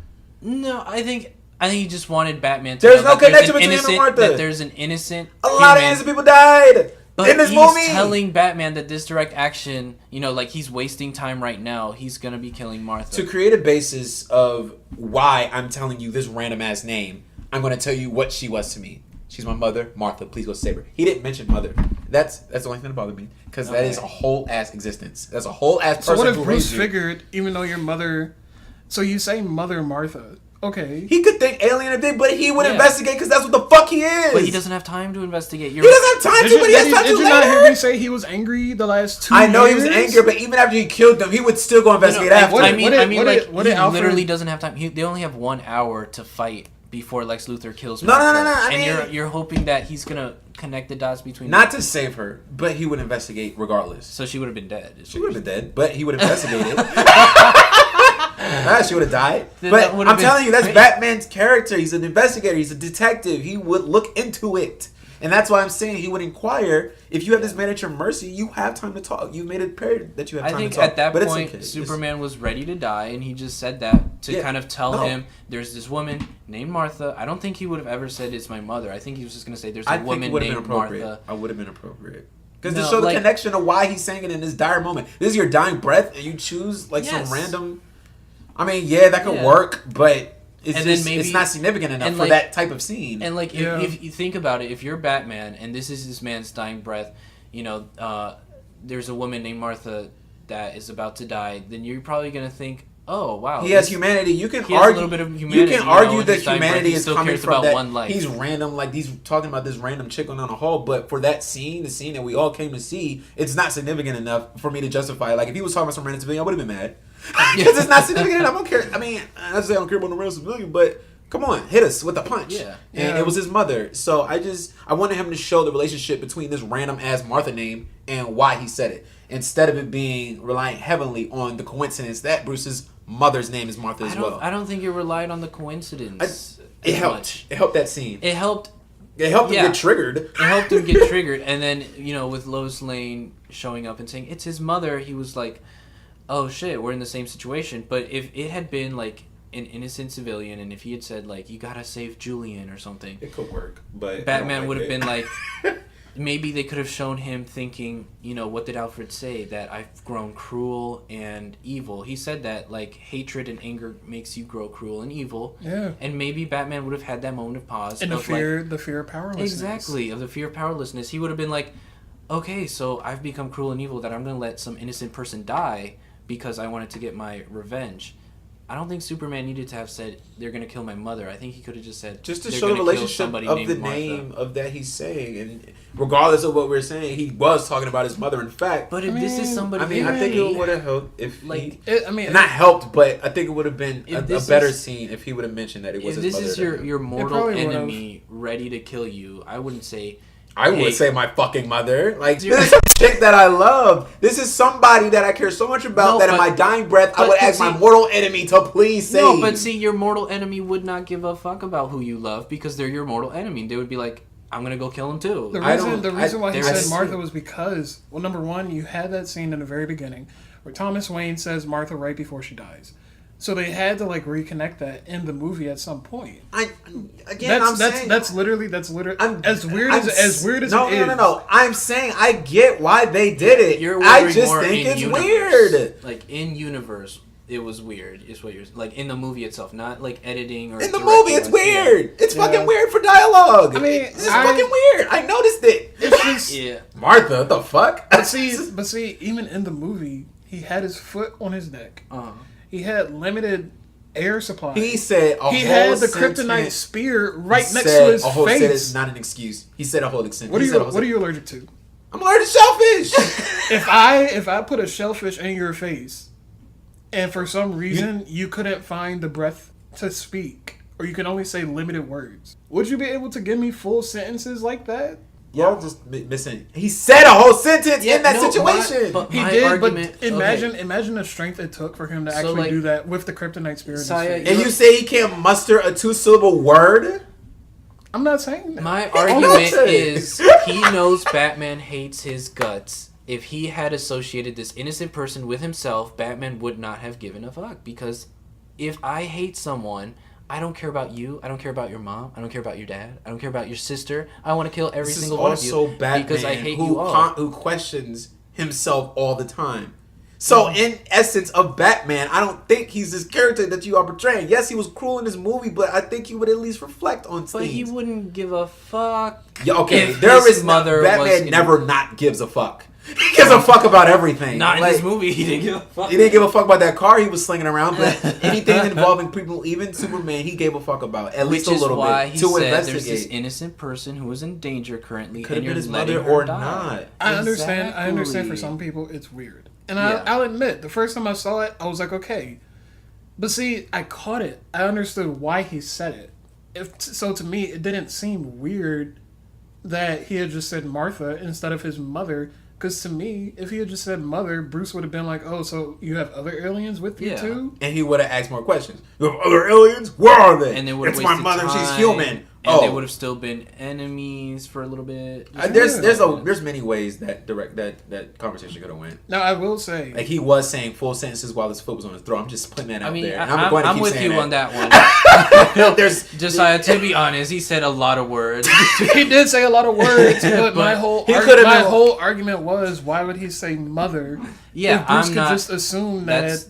No, I think he just wanted Batman to There's no connection between him and Martha. That there's an innocent A lot of innocent people died. But in this he's movie, telling Batman that this direct action, like he's wasting time right now. He's gonna be killing Martha. To create a basis of why I'm telling you this random ass name, I'm gonna tell you what she was to me. She's my mother, Martha. Please go save her. He didn't mention mother. That's the only thing that bothered me, because that is a whole ass existence. That's a whole ass person. So what if who Bruce raised you. figured, even though your mother, so you say Mother Martha? Okay. He could think alien or thing, but he would investigate because that's what the fuck he is. But he doesn't have time to investigate. He doesn't have time to, but he has time to later. Did you not hear me say he was angry the last 2 years? I know he was angry, but even after he killed them, he would still go investigate after. He literally doesn't have time. They only have 1 hour to fight before Lex Luthor kills Martha. No. And you're hoping that he's gonna connect the dots between. Not to save her, but he would investigate regardless. So she would have been dead. She would have been dead, but he would investigate it. She would have died. But I'm telling you, that's Batman's character. He's an investigator. He's a detective. He would look into it. And that's why I'm saying he would inquire. If you have this man at your mercy, you have time to talk. You've made it apparent that you have time to talk. I think at that point, Superman was ready to die, and he just said that to kind of tell him, there's this woman named Martha. I don't think he would have ever said it's my mother. I think he was just going to say there's a woman named Martha. I would have been appropriate. Because to show the connection of why he's saying it in this dire moment. This is your dying breath, and you choose some random... I mean, that could work, but it's not significant enough for that type of scene. And if you think about it, if you're Batman and this is this man's dying breath, there's a woman named Martha that is about to die, then you're probably gonna think, oh wow, he has humanity. You can argue a little bit of humanity. You can argue that humanity is coming from that. One life. He's random, like he's talking about this random chick on a hall, but for that scene, the scene that we all came to see, it's not significant enough for me to justify. Like if he was talking about some random civilian, I would have been mad. Because it's not significant enough. I don't care. I mean, I say I don't care about the random civilian, but come on, hit us with a punch. And it was his mother. So I wanted him to show the relationship between this random ass Martha name and why he said it, instead of it being relying heavily on the coincidence that Bruce's mother's name is Martha as well. I don't think it relied on the coincidence. It helped. It helped that scene. It helped him get triggered. It helped him get triggered. And then, with Lois Lane showing up and saying, it's his mother, he was like, oh shit, we're in the same situation. But if it had been like an innocent civilian, and if he had said like, "You gotta save Julian" or something, It could work, but Batman would have been like, maybe they could have shown him thinking, what did Alfred say? That I've grown cruel and evil. He said that, like, hatred and anger makes you grow cruel and evil. Yeah. And maybe Batman would have had that moment of pause. And the fear of powerlessness. Exactly, of the fear of powerlessness. He would have been like, okay, so I've become cruel and evil that I'm going to let some innocent person die because I wanted to get my revenge. I don't think Superman needed to have said, they're going to kill my mother. I think he could have just said, just to they're show the gonna kill relationship somebody of named the Martha. name of that he's saying, and regardless of what we're saying, he was talking about his mother. In fact, But if this is somebody... I think it would have helped if not helped, but I think it would have been a better scene if he would have mentioned that it was his mother. If this is your mortal enemy ready to kill you, I wouldn't say... I would say my fucking mother. Like, this is a chick that I love. This is somebody that I care so much about that in my dying breath, I would ask my mortal enemy to please save. No, but see, your mortal enemy would not give a fuck about who you love because they're your mortal enemy. They would be like, I'm going to go kill him too. The reason why he said Martha was because, well, number one, you had that scene in the very beginning where Thomas Wayne says Martha right before she dies. So they had to like reconnect that in the movie at some point. That's literally as weird as it is. No. I'm saying I get why they did it. I just think it's weird. Like in universe, it was weird. Is what you're like in the movie itself, not like editing or in the movie. It's weird. It's fucking weird for dialogue. I mean, it's fucking weird. I noticed it. It's just Martha. What the fuck? But see, even in the movie, he had his foot on his neck. He had limited air supply. He said he had the kryptonite spear right next to his face. It's not an excuse. He said a whole sentence. What are you allergic to? I'm allergic to shellfish. if I put a shellfish in your face, and for some reason you couldn't find the breath to speak, or you can only say limited words, would you be able to give me full sentences like that? Y'all just missing. He said a whole sentence in that situation. He did, but imagine the strength it took for him to actually do that with the kryptonite spear. Siah, and you say he can't muster a 2-syllable word? I'm not saying that. My argument is he knows Batman hates his guts. If he had associated this innocent person with himself, Batman would not have given a fuck. Because if I hate someone, I don't care about you. I don't care about your mom. I don't care about your dad. I don't care about your sister. I want to kill every single one of you because I hate you all. Who questions himself all the time. So in essence of Batman, I don't think he's this character that you are portraying. Yes, he was cruel in this movie, but I think he would at least reflect on things. But he wouldn't give a fuck. Yeah, okay. There is Batman never not gives a fuck. He gives a fuck about everything. Not in this movie. He didn't give a fuck. He didn't give a fuck about that car he was slinging around. But anything involving people, even Superman, he gave a fuck about at least a little bit. Why he said there's this innocent person who is in danger currently, could and you're his letting mother her or die. not. I understand. For some people, it's weird, and I'll admit, the first time I saw it, I was like, okay. But see, I caught it. I understood why he said it. So to me, it didn't seem weird that he had just said Martha instead of his mother. Because to me, if he had just said mother, Bruce would have been like, oh, so you have other aliens with you too? And he would have asked more questions. You have other aliens? Where are they? And they would have It's my mother, time, she's human. And they would have still been enemies for a little bit. There's many ways that conversation could have went. Now, I will say... Like, he was saying full sentences while his foot was on his throat. I'm just putting that out there. I'm with you on that one. Josiah, to be honest, he said a lot of words. He did say a lot of words, but my whole argument was, why would he say mother? Yeah, if Bruce could just assume that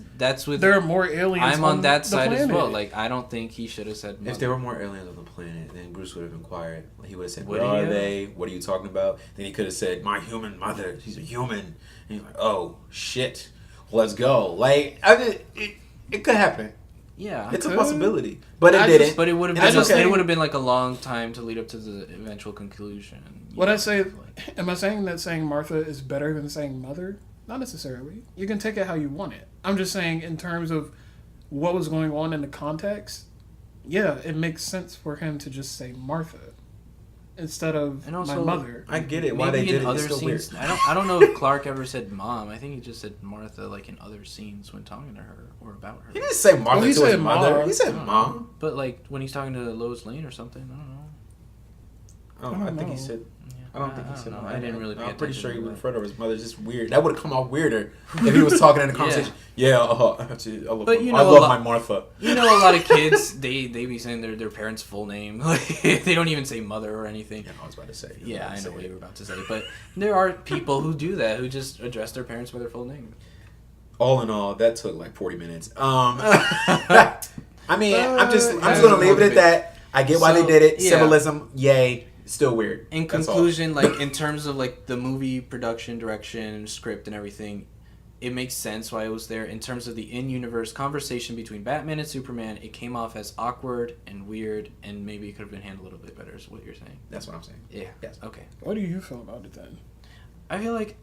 there are more aliens I'm on that side planet. as well. Like, I don't think he should have said mother. If there were more aliens on the planet, then Bruce would have inquired. He would have said, where are they? What are you talking about? Then he could have said, my human mother. She's a human. And he's like, oh, shit. Let's go. Like, it could happen. Yeah. It's a possibility. But it didn't. But it would have been like a long time to lead up to the eventual conclusion. Am I saying that saying Martha is better than saying mother? Not necessarily. You can take it how you want it. I'm just saying in terms of what was going on in the context, yeah, it makes sense for him to just say Martha instead of my mother. I get it. Why they did it, it's still scenes, weird. I don't know if Clark ever said mom. I think he just said Martha like in other scenes when talking to her or about her. He didn't say Martha to his mother. He said mom. But like when he's talking to Lois Lane or something, I don't know. I think he said... I don't think he said. I didn't really. I'm pretty sure he would refer to his mother. Just weird. That would have come off weirder if he was talking in a conversation. Yeah, I love my Martha. You know, a lot of kids they be saying their parents' full name. Like they don't even say mother or anything. Yeah, I was about to say. Yeah, I know what you were about to say. But there are people who do that, who just address their parents by their full name. All in all, that took like 40 minutes. I mean, I'm just gonna leave it at that. I get why they did it. Yeah. Symbolism, yay. Still weird. In conclusion, like in terms of like the movie production, direction, script, and everything, it makes sense why it was there. In terms of the in-universe conversation between Batman and Superman, it came off as awkward and weird, and maybe it could have been handled a little bit better. Is what you're saying? That's what I'm saying. Yeah. Yes. Okay. What do you feel about it then? I feel like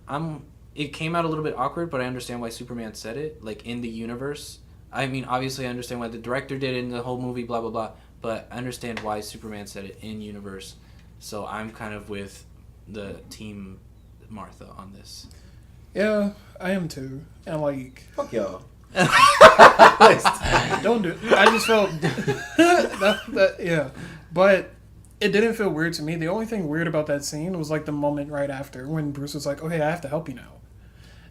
I'm. It came out a little bit awkward, but I understand why Superman said it. Like in the universe, I mean, obviously I understand why the director did it in the whole movie, blah blah blah. But I understand why Superman said it in universe, so I'm kind of with the team Martha on this. Yeah, I am too. And like, fuck y'all. Don't do it. I just felt that yeah, but it didn't feel weird to me. The only thing weird about that scene was like the moment right after when Bruce was like, "Oh hey, I have to help you now."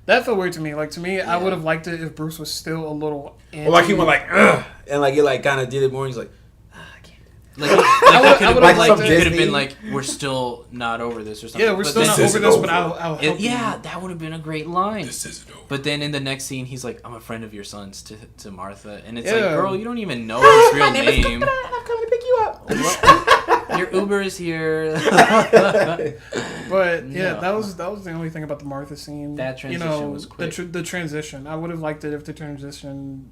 That felt weird to me. Like to me, yeah. I would have liked it if Bruce was still a little. Well, like he went like, ugh, and like he like kind of did it more. He's like. Like I would have could have been like, we're still not over this or something. Yeah, we're still not over this, but I'll help you. Yeah, that would have been a great line. This isn't over. But then in the next scene, he's like, I'm a friend of your son's to Martha. And it's like, girl, you don't even know his real name. I'm coming to pick you up. Your Uber is here. But yeah, that was the only thing about the Martha scene. That transition was quick. The transition. I would have liked it if the transition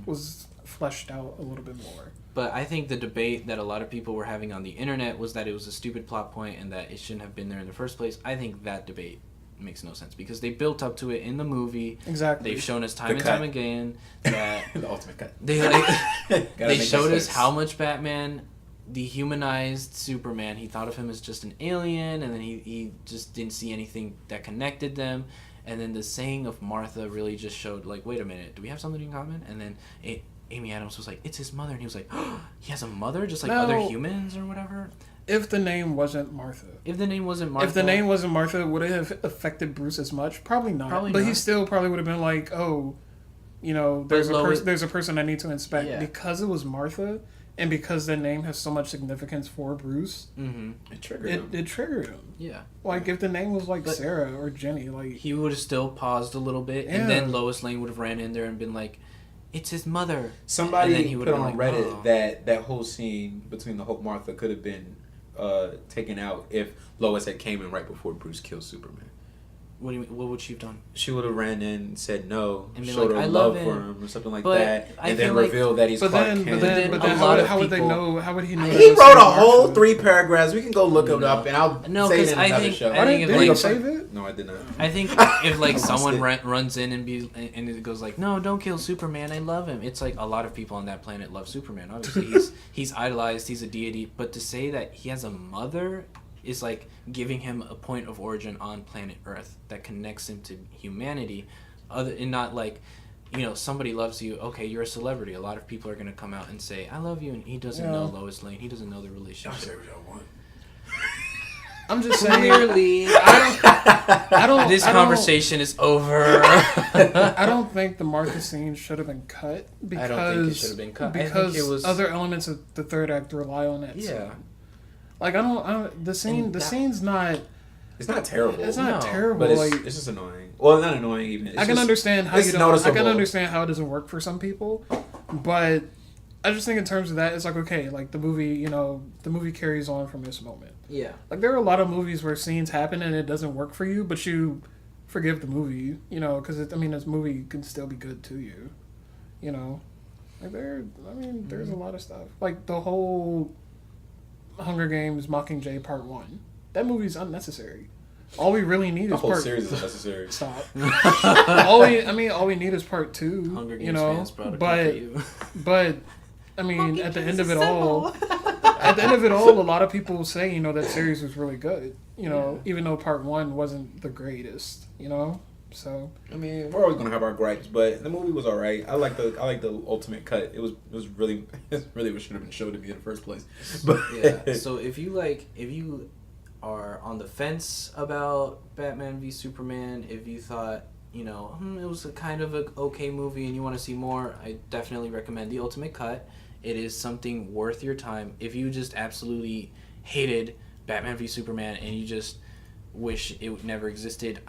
was fleshed out a little bit more. But I think the debate that a lot of people were having on the internet was that it was a stupid plot point and that it shouldn't have been there in the first place. I think that debate makes no sense because they built up to it in the movie. Exactly. They've shown us time and time again that the ultimate cut. They showed us how much Batman dehumanized Superman. He thought of him as just an alien, and then he just didn't see anything that connected them. And then the saying of Martha really just showed, like, wait a minute, do we have something in common? And then Amy Adams was like, it's his mother. And he was like, oh, he has a mother just like other humans or whatever? If the name wasn't Martha. If the name wasn't Martha, would it have affected Bruce as much? Probably not. But he still probably would have been like, oh, you know, there's a person I need to inspect. Yeah. Because it was Martha, and because the name has so much significance for Bruce, it triggered him. It triggered him. Yeah. Like, if the name was like Sarah or Jenny, like... He would have still paused a little bit, and then Lois Lane would have ran in there and been like, it's his mother. Somebody put on Reddit that whole scene between the Hope Martha could have been taken out if Lois had came in right before Bruce killed Superman. What do you mean? What would she have done? She would have ran in and said no, and showed like, her love for him or something like that, and then revealed that he's Clark Kent. But then how would they know? How would he know? He wrote a whole 3 paragraphs. We can go look it up, and I'll say it in another show. Did you save it? No, I did not. I think if like someone runs in and it goes like, no, don't kill Superman. I love him. It's like a lot of people on that planet love Superman. Obviously, he's idolized. He's a deity. But to say that he has a mother is like giving him a point of origin on planet Earth that connects him to humanity, and not like, you know, somebody loves you. Okay, you're a celebrity. A lot of people are gonna come out and say, "I love you," and he doesn't know Lois Lane. He doesn't know the relationship. I'm just saying. Clearly, I don't. This conversation is over. I don't think the Martha scene should have been cut because I don't think it should have been cut. Because other elements of the third act rely on that. Yeah. Scene. Like the scene's not. It's not terrible. It's not terrible. But it's just annoying. Well, not annoying even. I can understand how I can understand how it doesn't work for some people, but I just think in terms of that, it's like, okay, like the movie, you know, the movie carries on from this moment. Yeah. Like there are a lot of movies where scenes happen and it doesn't work for you, but you forgive the movie, you know, because this movie can still be good to you, you know. Like there's a lot of stuff. Like the whole Hunger Games Mockingjay Part 1. That movie's unnecessary. All we really need is whole series is unnecessary. Stop. all we need is Part 2. Hunger Games you know, fans brought it to you. But I mean, at the end of it all, a lot of people say, you know, that series was really good. You know, even though Part 1 wasn't the greatest. You know, so I mean, we're always gonna have our gripes, but the movie was alright. I like the ultimate cut. It was really what should have been showed to me in the first place. But yeah. So if you are on the fence about Batman v Superman, if you thought, it was a kind of a okay movie and you want to see more, I definitely recommend the Ultimate Cut. It is something worth your time. If you just absolutely hated Batman v Superman and you just wish it never existed,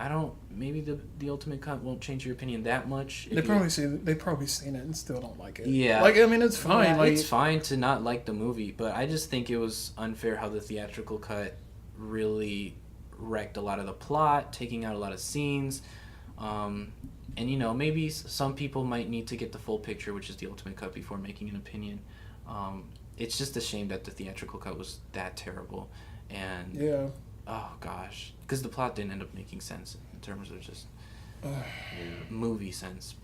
maybe the Ultimate Cut won't change your opinion that much. They've probably seen it and still don't like it. Yeah. It's fine. Yeah, it's fine to not like the movie, but I just think it was unfair how the theatrical cut really wrecked a lot of the plot, taking out a lot of scenes. And maybe some people might need to get the full picture, which is the Ultimate Cut, before making an opinion. It's just a shame that the theatrical cut was that terrible. And yeah. Oh gosh, because the plot didn't end up making sense in terms of just movie sense.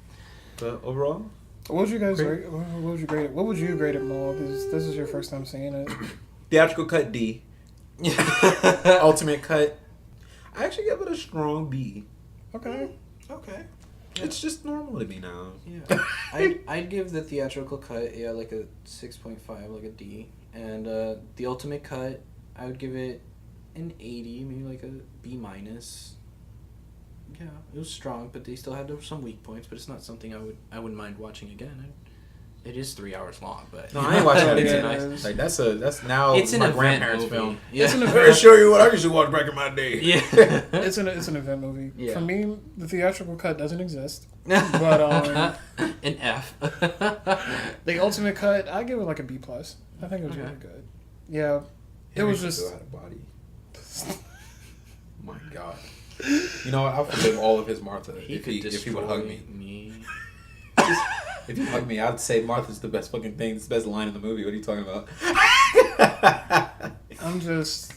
But overall, what would you guys rate? What would you grade it? What would you grade it more? Because this is your first time seeing it. Theatrical cut D. Ultimate cut. I actually give it a strong B. Okay. Yeah. It's just normal to me now. Yeah. I'd give the theatrical cut like a 6.5, like a D, and the Ultimate Cut I would give it an 80, maybe like a B minus. Yeah, it was strong, but they still had some weak points. But it's not something I wouldn't mind watching again. It is 3 hours long, but no, I ain't watching that Yeah, again. Like that's now it's my an grandparents' movie. film. Yeah. It's an I event. can show you what I used to watch back in my day. Yeah. It's an event movie. Yeah. For me, the theatrical cut doesn't exist. But an F. the Ultimate Cut, I give it like a B plus. I think it was really good. Yeah. It was just out of body. My God. You know what? I'll forgive all of his Martha if he would hug me. If you hug me, I'd say Martha's the best fucking thing. It's the best line in the movie. What are you talking about? I'm just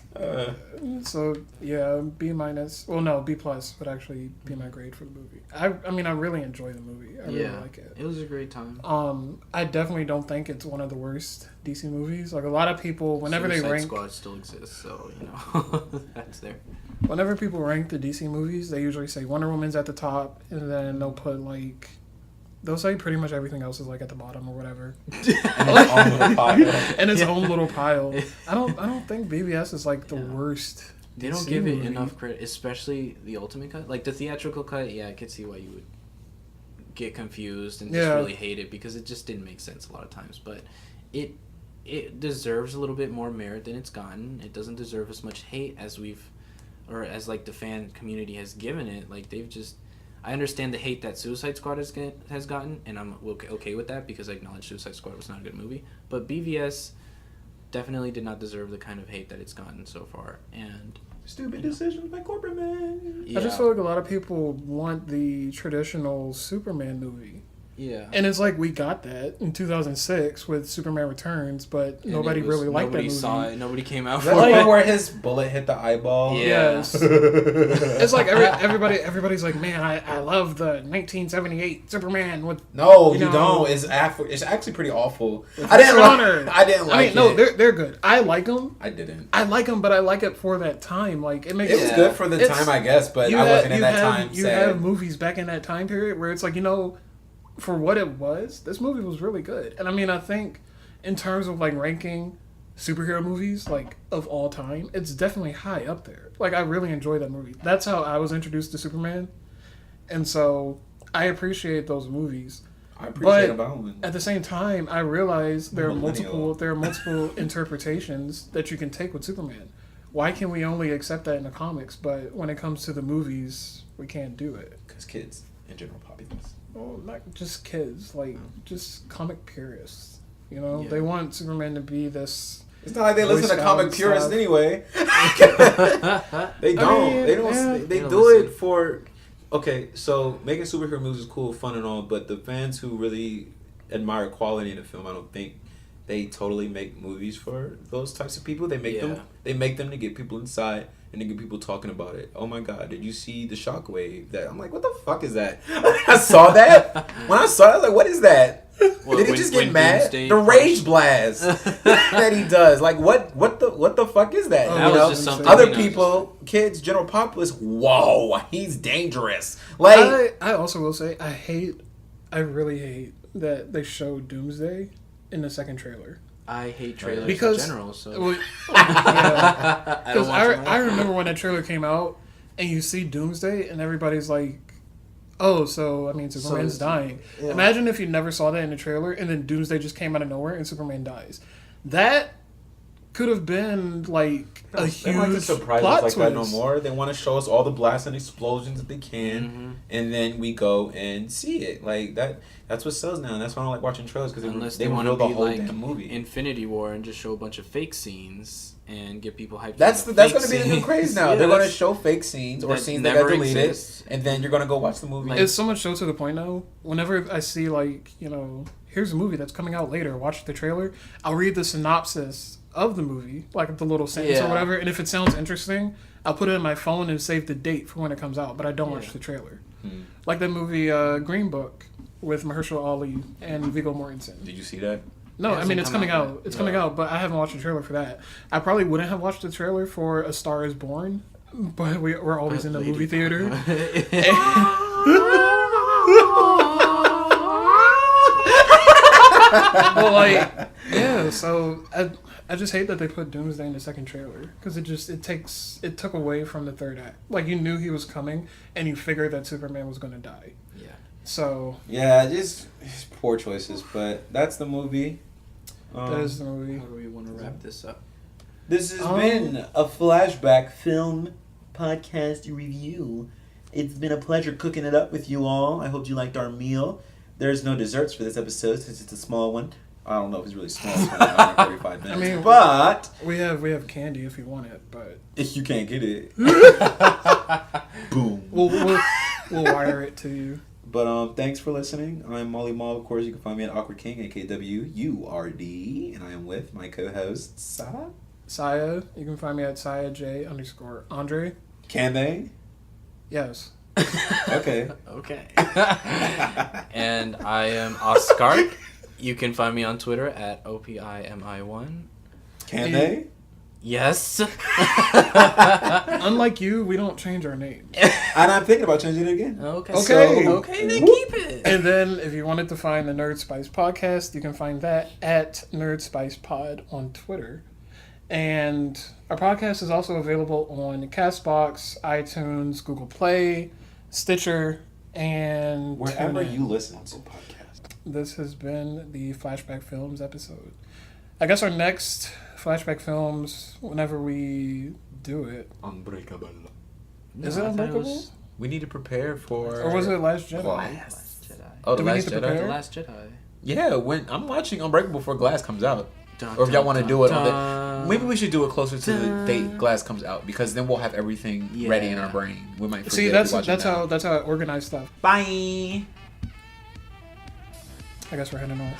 so yeah, B minus. Well, no, B plus would actually be my grade for the movie. I mean, I really enjoy the movie. I really like it. It was a great time. I definitely don't think it's one of the worst DC movies. Like a lot of people, whenever Suicide they rank, Squad still exists, so that's there. Whenever people rank the DC movies, they usually say Wonder Woman's at the top, and then they'll say pretty much everything else is like at the bottom or whatever. And its own little pile. I don't think BVS is like the worst. They don't DC give it movie. enough credit, especially the Ultimate Cut. Like the theatrical cut, I could see why you would get confused and just really hate it because it just didn't make sense a lot of times. But it deserves a little bit more merit than it's gotten. It doesn't deserve as much hate as as like the fan community has given it. Like they've just. I understand the hate that Suicide Squad has gotten, and I'm okay with that because I acknowledge Suicide Squad was not a good movie. But BVS definitely did not deserve the kind of hate that it's gotten so far. And stupid decisions by corporate men. I just feel like a lot of people want the traditional Superman movie. Yeah. And it's like we got that in 2006 with Superman Returns, but nobody really liked that movie. Nobody saw it. Nobody came out Is that for the it. one where his bullet hit the eyeball? Yeah. Yes. It's like everybody's like, man, I love the 1978 Superman with. No, you don't. It's actually pretty awful. I didn't like it. No, they're good. I like them. I didn't. I like them, but I like it for that time. Like it makes It was good for the time, I guess, but I wasn't in that time. You have movies back in that time period where it's like, for what it was, this movie was really good. And I mean, I think in terms of like ranking superhero movies like of all time, it's definitely high up there. Like I really enjoy that movie. That's how I was introduced to Superman, and so I appreciate those movies. I appreciate about one. At the same time, I realize there are multiple interpretations that you can take with Superman. Why can we only accept that in the comics, but when it comes to the movies, we can't do it? Because kids in general populace. Well, not just kids, just comic purists. They want Superman to be this. It's not like they listen to comic purists anyway. They don't. They do it for. Okay, so making superhero movies is cool, fun, and all, but the fans who really admire quality in a film, I don't think they totally make movies for those types of people. They make them. They make them to get people inside and to get people talking about it. Oh my God, did you see the shockwave? That I'm like, what the fuck is that? I saw that. When I saw it, I was like, what is that? Did he just get mad? The rage blast that he does. Like, what the fuck is that? That was just something. Other people, kids, general populace. Whoa, he's dangerous. Like, I also will say, I really hate that they showed Doomsday in the second trailer. I hate trailers Because- in general, so Well, yeah. I don't Because watch them. I remember when that trailer came out, and you see Doomsday, and everybody's like, "Oh, so I mean, Superman's dying." Yeah. Imagine if you never saw that in the trailer, and then Doomsday just came out of nowhere, and Superman dies. That could have been like a They like to huge surprise plot us like twist. that no more. They want to show us all the blasts and explosions that they can, and then we go and see it. Like that. That's what sells now. And that's why I don't like watching trailers because Unless they they want to reveal be the whole like damn movie. Infinity War and just show a bunch of fake scenes and get people hyped. That's for the that's fake going to be the new scenes. craze now. Yeah, They're going to that's- show fake scenes or that scenes that got never deleted, exists. and then you're going to go watch the movie. It's so much so to the point now. Whenever I see like here's a movie that's coming out later, watch the trailer. I'll read the synopsis of the movie, like the little sentence or Yeah. whatever, and if it sounds interesting, I'll put it in my phone and save the date for when it comes out. But I don't watch the trailer. Like the movie Green Book with Mahershala Ali and Viggo Mortensen. Did you see that? No, It I mean hasn't it's come coming out out. yet. It's coming out, but I haven't watched the trailer for that. I probably wouldn't have watched the trailer for A Star Is Born, but we're always in the Lady movie theater. But like, yeah. So I just hate that they put Doomsday in the second trailer because it took away from the third act. Like you knew he was coming, and you figured that Superman was going to die. Yeah. So Yeah, just poor choices, but that's the movie. that is the How movie. do we want to wrap this up? This has been a Flashback Film podcast review. It's been a pleasure cooking it up with you all. I hope you liked our meal. There's no desserts for this episode since it's a small one. I don't know if it's really small. It's only 135 minutes. I mean, but We have candy if you want it, but if you can't get it, boom. we'll wire it to you. But thanks for listening. I'm Molly Mall. Of course, you can find me at Awkward King, AKWURD, and I am with my co-host Siah. Siah, you can find me at SiahJ_Andre. Can they? Yes. Okay. Okay. And I am Oscar. You can find me on Twitter at OPIMI1. Can they? Yes. Unlike you, we don't change our names. And I'm thinking about changing it again. Okay. Okay. Okay, then keep it. And then if you wanted to find the NerdSpice podcast, you can find that at NerdSpicePod on Twitter. And our podcast is also available on CastBox, iTunes, Google Play, Stitcher, and Wherever TuneIn. you listen to podcasts. This has been the Flashback Films episode. I guess our next Flashback Films, whenever we do it, Unbreakable. is it I thought Unbreakable? We need to prepare for. Or was it Last Jedi? Last Jedi. Oh, Do the we Last need to Jedi. prepare? The Last Jedi. Yeah, when I'm watching Unbreakable before Glass comes out. Dun, Or if y'all want to dun, do it dun, on the, maybe we should do it closer to the date Glass comes out because then we'll have everything ready in our Yeah. brain. We might forget See, if that's we watch it now. how I organize stuff. Bye. I guess we're heading on.